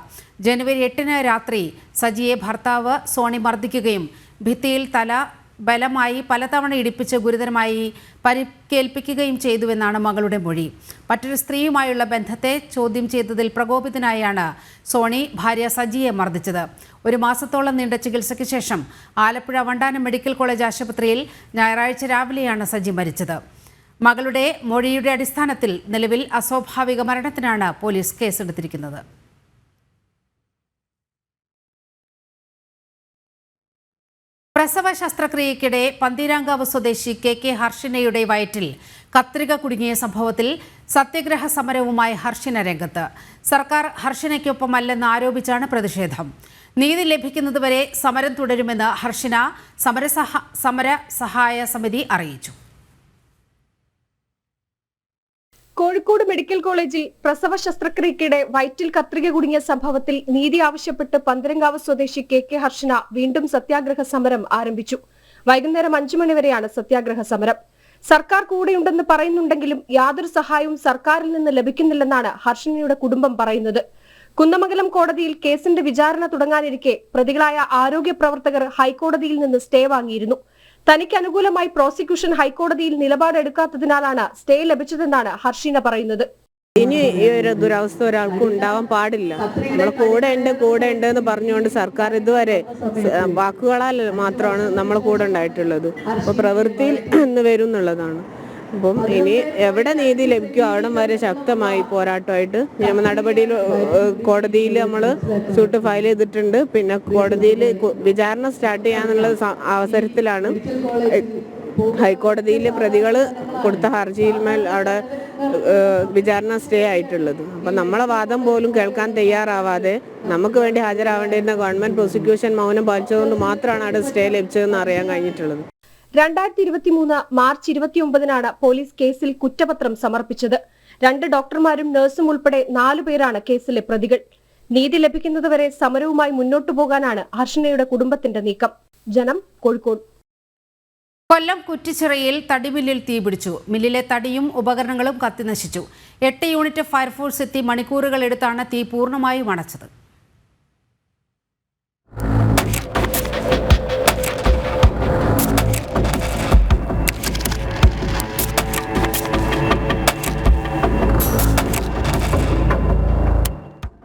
ജനുവരി 8-ന് രാത്രി സജിയെ ഭർത്താവ് സോണി മർദ്ദിക്കുകയും ഭിത്തിയിൽ തല ബലമായി പലതവണ ഇടിപ്പിച്ച് ഗുരുതരമായി പരിക്കേൽപ്പിക്കുകയും ചെയ്തുവെന്നാണ് മകളുടെ മൊഴി. മറ്റൊരു സ്ത്രീയുമായുള്ള ബന്ധത്തെ ചോദ്യം ചെയ്തതിൽ പ്രകോപിതനായാണ് സോണി ഭാര്യ സജിയെ മർദ്ദിച്ചത്. 1 മാസത്തോളം നീണ്ട ചികിത്സയ്ക്ക് ശേഷം ആലപ്പുഴ വണ്ടാനം മെഡിക്കൽ കോളേജ് ആശുപത്രിയിൽ ഞായറാഴ്ച രാവിലെയാണ് സജി മരിച്ചത്. മകളുടെ മൊഴിയുടെ അടിസ്ഥാനത്തിൽ നിലവിൽ അസ്വാഭാവിക മരണത്തിനാണ് പോലീസ് കേസെടുത്തിരിക്കുന്നത്. പ്രസവ ശസ്ത്രക്രിയയ്ക്കിടെ പന്തീരാങ്കാവ് സ്വദേശി KK ഹർഷിനയുടെ വയറ്റിൽ കത്രിക കുടുങ്ങിയ സംഭവത്തിൽ സത്യഗ്രഹ സമരവുമായി ഹർഷിന രംഗത്ത്. സർക്കാർ ഹർഷിനയ്ക്കൊപ്പമല്ലെന്ന് ആരോപിച്ചാണ് പ്രതിഷേധം. നീതി ലഭിക്കുന്നതുവരെ സമരം തുടരുമെന്ന് ഹർഷിന സമര സഹായ സമിതി അറിയിച്ചു. കോഴിക്കോട് മെഡിക്കൽ കോളേജിൽ പ്രസവ ശസ്ത്രക്രിയയ്ക്കിടെ വയറ്റിൽ കത്രിക കുടുങ്ങിയ സംഭവത്തിൽ നീതി ആവശ്യപ്പെട്ട് പന്തീരാങ്കാവ് സ്വദേശി KK ഹർഷിന വീണ്ടും സത്യാഗ്രഹ സമരം ആരംഭിച്ചു. വൈകുന്നേരം 5 മണിവരെയാണ് സത്യാഗ്രഹ സമരം. സർക്കാർ കൂടെയുണ്ടെന്ന് പറയുന്നുണ്ടെങ്കിലും യാതൊരു സഹായവും സർക്കാരിൽ നിന്ന് ലഭിക്കുന്നില്ലെന്നാണ് ഹർഷിനയുടെ കുടുംബം പറയുന്നത്. കുന്നമംഗലം കോടതിയിൽ കേസിന്റെ വിചാരണ തുടങ്ങാനിരിക്കെ പ്രതികളായ ആരോഗ്യ പ്രവർത്തകർ ഹൈക്കോടതിയിൽ നിന്ന് സ്റ്റേ വാങ്ങിയിരുന്നു. തനിക്ക് അനുകൂലമായി പ്രോസിക്യൂഷൻ ഹൈക്കോടതിയിൽ നിലപാടെടുക്കാത്തതിനാലാണ് സ്റ്റേ ലഭിച്ചതെന്നാണ് ഹർഷിന പറയുന്നത്. ഇനി ഈ ഒരു ദുരവസ്ഥ ഒരാൾക്കും ഉണ്ടാവാൻ പാടില്ല. നമ്മൾ കൂടെ ഉണ്ട് എന്ന് പറഞ്ഞുകൊണ്ട് സർക്കാർ ഇതുവരെ വാക്കുകളാൽ മാത്രമാണ് നമ്മൾ കൂടെ ഉണ്ടായിട്ടുള്ളത്. അപ്പോൾ പ്രവൃത്തിയിൽ ഇന്ന് വരും എന്നുള്ളതാണ്. അപ്പം ഇനി എവിടെ നീതി ലഭിക്കും അവിടം വരെ ശക്തമായി പോരാട്ടമായിട്ട് നിയമ നടപടിയിൽ കോടതിയിൽ നമ്മൾ സൂട്ട് ഫയൽ ചെയ്തിട്ടുണ്ട്. പിന്നെ കോടതിയിൽ വിചാരണ സ്റ്റാർട്ട് ചെയ്യാനുള്ള അവസരത്തിലാണ് ഹൈക്കോടതിയിലെ പ്രതികൾ കൊടുത്ത ഹർജിയിന്മേൽ അവിടെ വിചാരണ സ്റ്റേ ആയിട്ടുള്ളത്. അപ്പം നമ്മളെ വാദം പോലും കേൾക്കാൻ തയ്യാറാവാതെ നമുക്ക് വേണ്ടി ഹാജരാവേണ്ടിയിരുന്ന ഗവൺമെന്റ് പ്രോസിക്യൂഷൻ മൗനം പാലിച്ചതുകൊണ്ട് മാത്രമാണ് അവിടെ സ്റ്റേ ലഭിച്ചതെന്ന് അറിയാൻ കഴിഞ്ഞിട്ടുള്ളത്. 2023 മാർച്ച് 29-നാണ് പോലീസ് കേസിൽ കുറ്റപത്രം സമർപ്പിച്ചത്. 2 ഡോക്ടർമാരും നഴ്സും ഉൾപ്പെടെ 4 പേരാണ് കേസിലെ പ്രതികൾ. നീതി ലഭിക്കുന്നതുവരെ സമരവുമായി മുന്നോട്ടു പോകാനാണ് ഹർഷിനയുടെ കുടുംബത്തിന്റെ നീക്കം. ജനം, കോഴിക്കോട്. കൊല്ലം കുറ്റിച്ചിറയിൽ തടിമില്ലിൽ തീപിടിച്ചു. മില്ലിലെ തടിയും ഉപകരണങ്ങളും കത്തിനശിച്ചു. 8 യൂണിറ്റ് ഫയർഫോഴ്സ് എത്തി മണിക്കൂറുകൾ എടുത്താണ് തീ പൂർണ്ണമായും അണച്ചത്.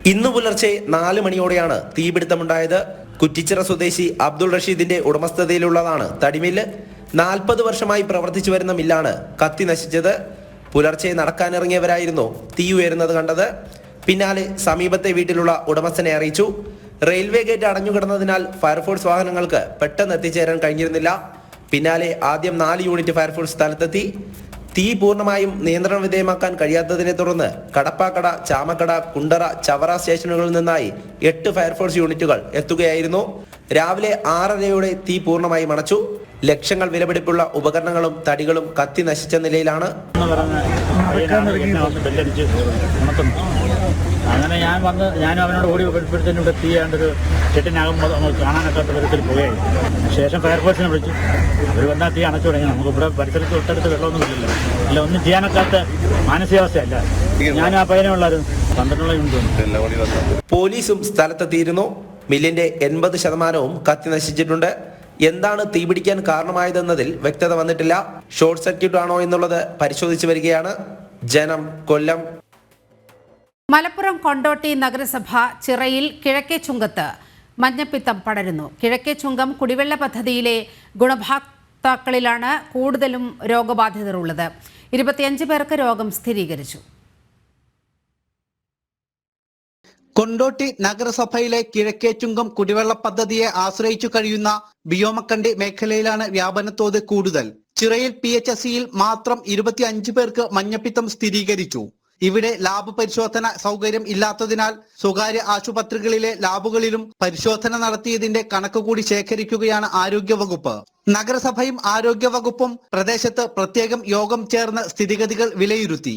ഇന്നു പുലർച്ചെ 4 മണിയോടെയാണ് തീപിടുത്തമുണ്ടായത്. കുറ്റിച്ചിറ സ്വദേശി അബ്ദുൾ റഷീദിന്റെ ഉടമസ്ഥതയിലുള്ളതാണ് തടിമില്ല്. 40 വർഷമായി പ്രവർത്തിച്ചു വരുന്ന മില്ലാണ് കത്തി നശിച്ചത്. പുലർച്ചെ നടക്കാനിറങ്ങിയവരായിരുന്നു തീ ഉയരുന്നത് കണ്ടത്. പിന്നാലെ സമീപത്തെ വീട്ടിലുള്ള ഉടമസ്ഥനെ അറിയിച്ചു. റെയിൽവേ ഗേറ്റ് അടഞ്ഞുകിടന്നതിനാൽ ഫയർഫോഴ്സ് വാഹനങ്ങൾക്ക് പെട്ടെന്ന് എത്തിച്ചേരാൻ കഴിഞ്ഞിരുന്നില്ല. പിന്നാലെ ആദ്യം 4 യൂണിറ്റ് ഫയർഫോഴ്സ് സ്ഥലത്തെത്തി. തീ പൂർണ്ണമായും നിയന്ത്രണ വിധേയമാക്കാൻ കഴിയാത്തതിനെ തുടർന്ന് കടപ്പാക്കട, ചാമക്കട, കുണ്ടറ, ചവറ സ്റ്റേഷനുകളിൽ നിന്നായി 8 ഫയർഫോഴ്സ് യൂണിറ്റുകൾ എത്തുകയായിരുന്നു. രാവിലെ 6:30യോടെ തീ പൂർണ്ണമായും അണച്ചു. ലക്ഷങ്ങൾ വിലപിടിപ്പുള്ള ഉപകരണങ്ങളും തടികളും കത്തി നശിച്ച നിലയിലാണ്. അങ്ങനെ ഞാനും അവനോട് ഓടി വരുമ്പോഴത്തേനും ഇവിടെ തീയാണ്ടൊരു ചെട്ടിനകം കാണാനൊക്കാത്ത വിധത്തിൽ പോയായി. ശേഷം ഫയർഫോഴ്സിനെ വിളിച്ചു. അവർ വന്നാൽ തീ അണച്ചു തുടങ്ങി. നമുക്കിവിടെ പരിസരത്ത് തൊട്ടടുത്ത് വെള്ളമൊന്നും ഇല്ലല്ലോ. അല്ല, ഒന്നും ചെയ്യാനൊക്കാത്ത മാനസികാവസ്ഥയല്ല. ഞാനും ആ പയ്യനുള്ളൊരു 12 യൂണിറ്റ്. പോലീസും സ്ഥലത്തെത്തിയിരുന്നു. മില്ലിന്റെ 80% കത്തി നശിച്ചിട്ടുണ്ട്. എന്താണ് തീപിടിക്കാൻ കാരണമായതെന്നതിൽ വ്യക്തത വന്നിട്ടില്ല. ഷോർട്ട് സർക്യൂട്ട് ആണോ എന്നുള്ളത് പരിശോധിച്ചു വരികയാണ്. ജനം, കൊല്ലം. മലപ്പുറം കൊണ്ടോട്ടി നഗരസഭ ചിറയിൽ കിഴക്കേ ചുങ്കത്ത് മഞ്ഞപ്പിത്തം പടരുന്നു. കിഴക്കേ ചുങ്കം കുടിവെള്ള പദ്ധതിയിലെ ഗുണഭോക്താക്കളിലാണ് കൂടുതലും രോഗബാധിതർ ഉള്ളത്. 25 പേർക്ക് രോഗം സ്ഥിരീകരിച്ചു. കൊണ്ടോട്ടി നഗരസഭയിലെ കിഴക്കേച്ചുങ്കം കുടിവെള്ള പദ്ധതിയെ ആശ്രയിച്ചു കഴിയുന്ന ബിയോമക്കണ്ടി മേഖലയിലാണ് വ്യാപനത്തോത് കൂടുതൽ. ചിറയിൽ PHSയിൽ മാത്രം 25 പേർക്ക് മഞ്ഞപ്പിത്തം സ്ഥിരീകരിച്ചു. ഇവിടെ ലാബ് പരിശോധന സൗകര്യം ഇല്ലാത്തതിനാൽ സ്വകാര്യ ആശുപത്രികളിലെ ലാബുകളിലും പരിശോധന നടത്തിയതിന്റെ കണക്ക് കൂടി ശേഖരിക്കുകയാണ് ആരോഗ്യവകുപ്പ്. നഗരസഭയും ആരോഗ്യവകുപ്പും പ്രദേശത്ത് പ്രത്യേകം യോഗം ചേർന്ന് സ്ഥിതിഗതികൾ വിലയിരുത്തി.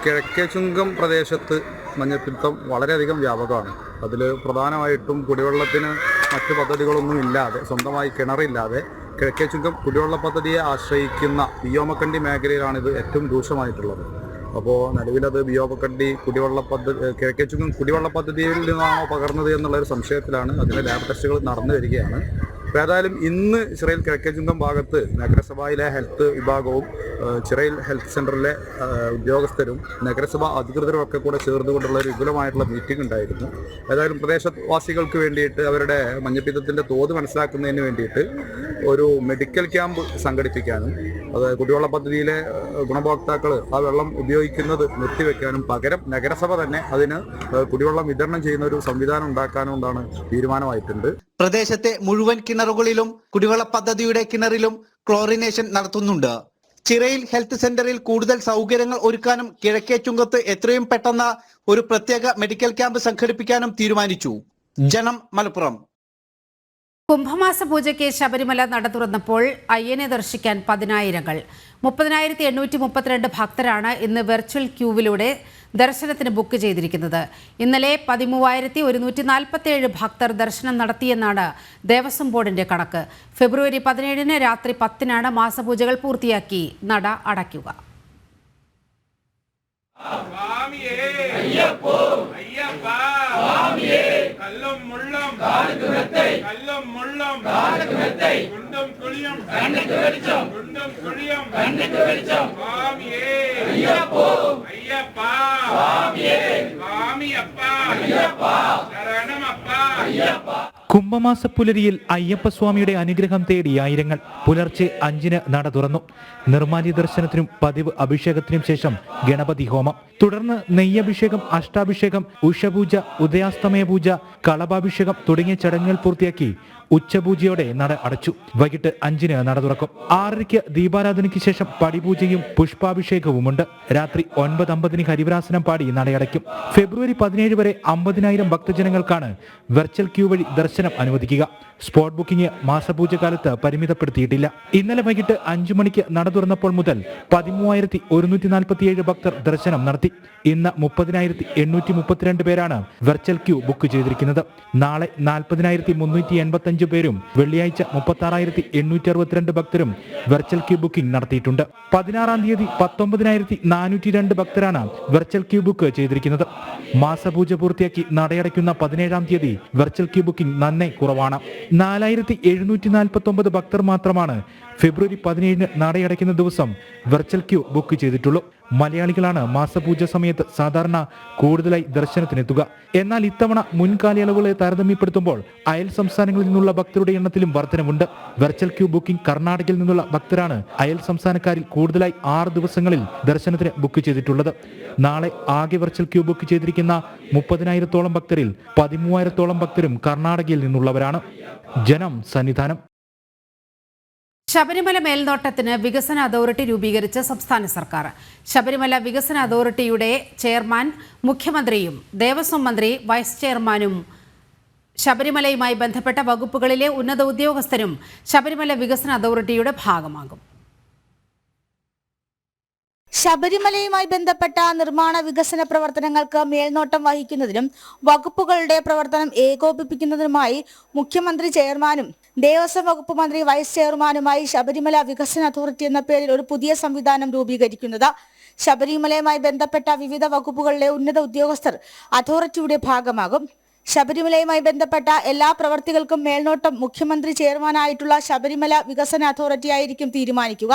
കിഴക്കേചുങ്കം പ്രദേശത്ത് മഞ്ഞപ്പിത്തം വളരെയധികം വ്യാപകമാണ്. അതിൽ പ്രധാനമായിട്ടും കുടിവെള്ളത്തിന് മറ്റു പദ്ധതികളൊന്നും ഇല്ലാതെ, സ്വന്തമായി കിണറില്ലാതെ കിഴക്കേചുങ്കം കുടിവെള്ള പദ്ധതിയെ ആശ്രയിക്കുന്ന ബിയോമക്കണ്ടി മേഖലയിലാണ് ഇത് ഏറ്റവും രൂക്ഷമായിട്ടുള്ളത്. അപ്പോൾ നിലവിലത് ബിയോമക്കണ്ടി കുടിവെള്ള പദ്ധതി, കിഴക്കേചുങ്കം കുടിവെള്ള പദ്ധതിയിൽ നിന്നാണോ പകർന്നത് എന്നുള്ളൊരു സംശയത്തിലാണ്. അതിൻ്റെ ലാബ് ടെസ്റ്റുകൾ നടന്നു വരികയാണ്. ഏതായാലും ഇന്ന് ചിറയിൽ കിഴക്കേചുങ്കം ഭാഗത്ത് നഗരസഭയിലെ ഹെൽത്ത് വിഭാഗവും ചിറയിൽ ഹെൽത്ത് സെൻ്ററിലെ ഉദ്യോഗസ്ഥരും നഗരസഭ അധികൃതരും ഒക്കെ കൂടെ ചേർന്നുകൊണ്ടുള്ള ഒരു വിപുലമായിട്ടുള്ള മീറ്റിംഗ് ഉണ്ടായിരുന്നു. ഏതായാലും പ്രദേശവാസികൾക്ക് വേണ്ടിയിട്ട് അവരുടെ മഞ്ഞപ്പിത്തത്തിൻ്റെ തോത് മനസ്സിലാക്കുന്നതിന് വേണ്ടിയിട്ട് ഒരു മെഡിക്കൽ ക്യാമ്പ് സംഘടിപ്പിക്കാനും അത് കുടിവെള്ള പദ്ധതിയിലെ ഗുണഭോക്താക്കൾ ആ വെള്ളം ഉപയോഗിക്കുന്നത് നിർത്തിവെക്കാനും പകരം നഗരസഭ തന്നെ അതിന് കുടിവെള്ളം വിതരണം ചെയ്യുന്ന ഒരു സംവിധാനം ഉണ്ടാക്കാനുമാണ് തീരുമാനമായിട്ടുണ്ട്. പ്രദേശത്തെ മുഴുവൻ കിണറുകളിലും കുടിവെള്ള പദ്ധതിയുടെ കിണറിലും ക്ലോറിനേഷൻ നടത്തുന്നുണ്ട്. ചിറയിൽ ഹെൽത്ത് സെന്ററിൽ കൂടുതൽ സൗകര്യങ്ങൾ ഒരുക്കാനും കിഴക്കേചുങ്കത്ത് എത്രയും പെട്ടെന്ന് ഒരു പ്രത്യേക മെഡിക്കൽ ക്യാമ്പ് സംഘടിപ്പിക്കാനും തീരുമാനിച്ചു. ജനം, മലപ്പുറം. കുംഭമാസ പൂജയ്ക്ക് ശബരിമല നട തുറന്നപ്പോൾ അയ്യനെ ദർശിക്കാൻ 10,000ങ്ങൾ. 30,832 ഭക്തരാണ് ഇന്ന് വെർച്വൽ ക്യൂവിലൂടെ ദർശനത്തിന് ബുക്ക് ചെയ്തിരിക്കുന്നത്. ഇന്നലെ 13,147 ഭക്തർ ദർശനം നടത്തിയെന്നാണ് ദേവസ്വം ബോർഡിന്റെ കണക്ക്. ഫെബ്രുവരി 17 രാത്രി 10 മാസപൂജകൾ പൂർത്തിയാക്കി നട അടയ്ക്കുക. കുംഭമാസ പുലരിയിൽ അയ്യപ്പസ്വാമിയുടെ അനുഗ്രഹം തേടി ആയിരങ്ങൾ. പുലർച്ചെ 5 നട തുറന്നു. നിർമ്മാല്യ ദർശനത്തിനും പതിവ് അഭിഷേകത്തിനും ശേഷം ഗണപതി ഹോമം, തുടർന്ന് നെയ്യഭിഷേകം, അഷ്ടാഭിഷേകം, ഉഷപൂജ, ഉദയാസ്തമയ പൂജ, കളഭാഭിഷേകം തുടങ്ങിയ ചടങ്ങുകൾ പൂർത്തിയാക്കി ഉച്ചപൂജയോടെ നട അടച്ചു. വൈകിട്ട് 5 നട തുറക്കും. 6:30 ദീപാരാധനയ്ക്ക് ശേഷം പടിപൂജയും പുഷ്പാഭിഷേകവുമുണ്ട്. രാത്രി 9:50 ഹരിവരാസനം പാടി നടയടയ്ക്കും. ഫെബ്രുവരി 17 വരെ 50,000 ഭക്തജനങ്ങൾക്കാണ് വെർച്വൽ ക്യൂ വഴി ദർശനം അനുവദിക്കുക. സ്പോട്ട് ബുക്കിംഗ് മാസപൂജ കാലത്ത് പരിമിതപ്പെടുത്തിയിട്ടില്ല. ഇന്നലെ വൈകിട്ട് 5 മണിക്ക് നട തുറന്നപ്പോൾ മുതൽ 13,147 ഭക്തർ ദർശനം നടത്തി. ഇന്ന് 30,832 പേരാണ് വെർച്വൽ ക്യൂ ബുക്ക് ചെയ്തിരിക്കുന്നത്. നാളെ 40,385 പേരും വെള്ളിയാഴ്ച 36,862 ഭക്തരും വെർച്വൽ ക്യൂ ബുക്കിംഗ് നടത്തിയിട്ടുണ്ട്. 16-ാം തീയതി 19,402 ഭക്തരാണ് വെർച്വൽ ക്യൂ ബുക്ക് ചെയ്തിരിക്കുന്നത്. മാസപൂജ പൂർത്തിയാക്കി നടയടയ്ക്കുന്ന 17-ാം തീയതി വെർച്വൽ ക്യൂ ബുക്കിംഗ് നന്നേ കുറവാണ്. 4,749 ഭക്തർ മാത്രമാണ് ഫെബ്രുവരി 17 നടയടയ്ക്കുന്ന ദിവസം വെർച്വൽ ക്യൂ ബുക്ക് ചെയ്തിട്ടുള്ളൂ. മലയാളികളാണ് മാസപൂജ സമയത്ത് സാധാരണ കൂടുതലായി ദർശനത്തിനെത്തുക. എന്നാൽ ഇത്തവണ മുൻകാലയളവുകളെ താരതമ്യപ്പെടുത്തുമ്പോൾ അയൽ സംസ്ഥാനങ്ങളിൽ നിന്നുള്ള ഭക്തരുടെ എണ്ണത്തിലും വർധനവുണ്ട്. വെർച്വൽ ക്യൂ ബുക്കിംഗ് കർണാടകയിൽ നിന്നുള്ള ഭക്തരാണ് അയൽ സംസ്ഥാനക്കാരിൽ കൂടുതലായി 6 ദിവസങ്ങളിൽ ദർശനത്തിന് ബുക്ക് ചെയ്തിട്ടുള്ളത്. നാളെ ആകെ വെർച്വൽ ക്യൂ ബുക്ക് ചെയ്തിരിക്കുന്ന 30,000-ഓളം ഭക്തരിൽ 13,000-ഓളം ഭക്തരും കർണാടകയിൽ നിന്നുള്ളവരാണ്. ജനം, സന്നിധാനം. ശബരിമല മേൽനോട്ടത്തിന് വികസന അതോറിറ്റി രൂപീകരിച്ച സംസ്ഥാന സർക്കാർ. ശബരിമല വികസന അതോറിറ്റിയുടെ ചെയർമാൻ മുഖ്യമന്ത്രിയും ദേവസ്വം മന്ത്രി വൈസ് ചെയർമാനും ശബരിമലയുമായി ബന്ധപ്പെട്ട വകുപ്പുകളിലെ ഉന്നത ഉദ്യോഗസ്ഥരും ശബരിമല വികസന അതോറിറ്റിയുടെ ഭാഗമാകും. ശബരിമലയുമായി ബന്ധപ്പെട്ട നിർമ്മാണ വികസന പ്രവർത്തനങ്ങൾക്ക് മേൽനോട്ടം വഹിക്കുന്നതിനും വകുപ്പുകളുടെ പ്രവർത്തനം ഏകോപിപ്പിക്കുന്നതിനുമായി മുഖ്യമന്ത്രി ചെയർമാനും ദേവസ്വം വകുപ്പ് മന്ത്രി വൈസ് ചെയർമാനുമായി ശബരിമല വികസന അതോറിറ്റി എന്ന പേരിൽ ഒരു പുതിയ സംവിധാനം രൂപീകരിക്കുന്നത്. ശബരിമലയുമായി ബന്ധപ്പെട്ട വിവിധ വകുപ്പുകളിലെ ഉന്നത ഉദ്യോഗസ്ഥർ അതോറിറ്റിയുടെ ഭാഗമാകും. ശബരിമലയുമായി ബന്ധപ്പെട്ട എല്ലാ പ്രവർത്തികൾക്കും മേൽനോട്ടം മുഖ്യമന്ത്രി ചെയർമാനായിട്ടുള്ള ശബരിമല വികസന അതോറിറ്റി ആയിരിക്കും തീരുമാനിക്കുക.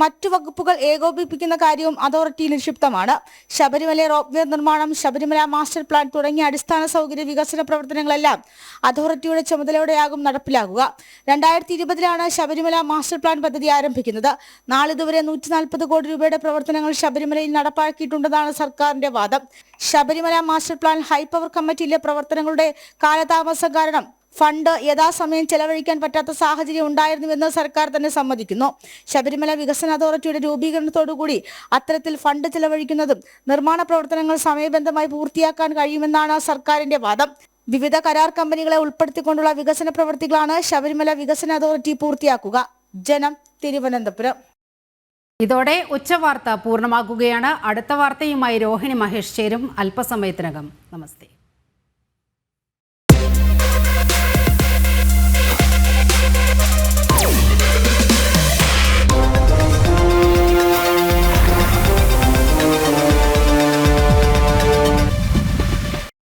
മറ്റു വകുപ്പുകൾ ഏകോപിപ്പിക്കുന്ന കാര്യവും അതോറിറ്റി നിക്ഷിപ്തമാണ്. ശബരിമല റോപ്വേ നിർമ്മാണം, ശബരിമല മാസ്റ്റർ പ്ലാൻ തുടങ്ങിയ അടിസ്ഥാന സൗകര്യ വികസന പ്രവർത്തനങ്ങളെല്ലാം അതോറിറ്റിയുടെ ചുമതലയോടെയാകും നടപ്പിലാക്കുക. 2020 ശബരിമല മാസ്റ്റർ പ്ലാൻ പദ്ധതി ആരംഭിക്കുന്നത്. നാളിതുവരെ 140 കോടി രൂപയുടെ പ്രവർത്തനങ്ങൾ ശബരിമലയിൽ നടപ്പാക്കിയിട്ടുണ്ടെന്നാണ് സർക്കാരിന്റെ വാദം. ശബരിമല മാസ്റ്റർ പ്ലാൻ ഹൈപവർ കമ്മിറ്റിയിലെ പ്രവർത്തനങ്ങളുടെ കാലതാമസം കാരണം ഫണ്ട് യഥാസമയം ചെലവഴിക്കാൻ പറ്റാത്ത സാഹചര്യം ഉണ്ടായിരുന്നുവെന്ന് സർക്കാർ തന്നെ സമ്മതിക്കുന്നു. ശബരിമല വികസന അതോറിറ്റിയുടെ രൂപീകരണത്തോടുകൂടി അത്തരത്തിൽ ഫണ്ട് ചെലവഴിക്കുന്നതും നിർമ്മാണ പ്രവർത്തനങ്ങൾ സമയബന്ധമായി പൂർത്തിയാക്കാൻ കഴിയുമെന്നാണ് സർക്കാരിന്റെ വാദം. വിവിധ കരാർ കമ്പനികളെ ഉൾപ്പെടുത്തിക്കൊണ്ടുള്ള വികസന പ്രവൃത്തികളാണ് ശബരിമല വികസന അതോറിറ്റി പൂർത്തിയാക്കുക. ജനം, തിരുവനന്തപുരം. ഇതോടെ ഉച്ചവാർത്ത പൂർണ്ണമാകുകയാണ്. അടുത്ത വാർത്തയുമായി രോഹിണി മഹേഷ് ചേരും അല്പസമയത്തിനകം. നമസ്തേ.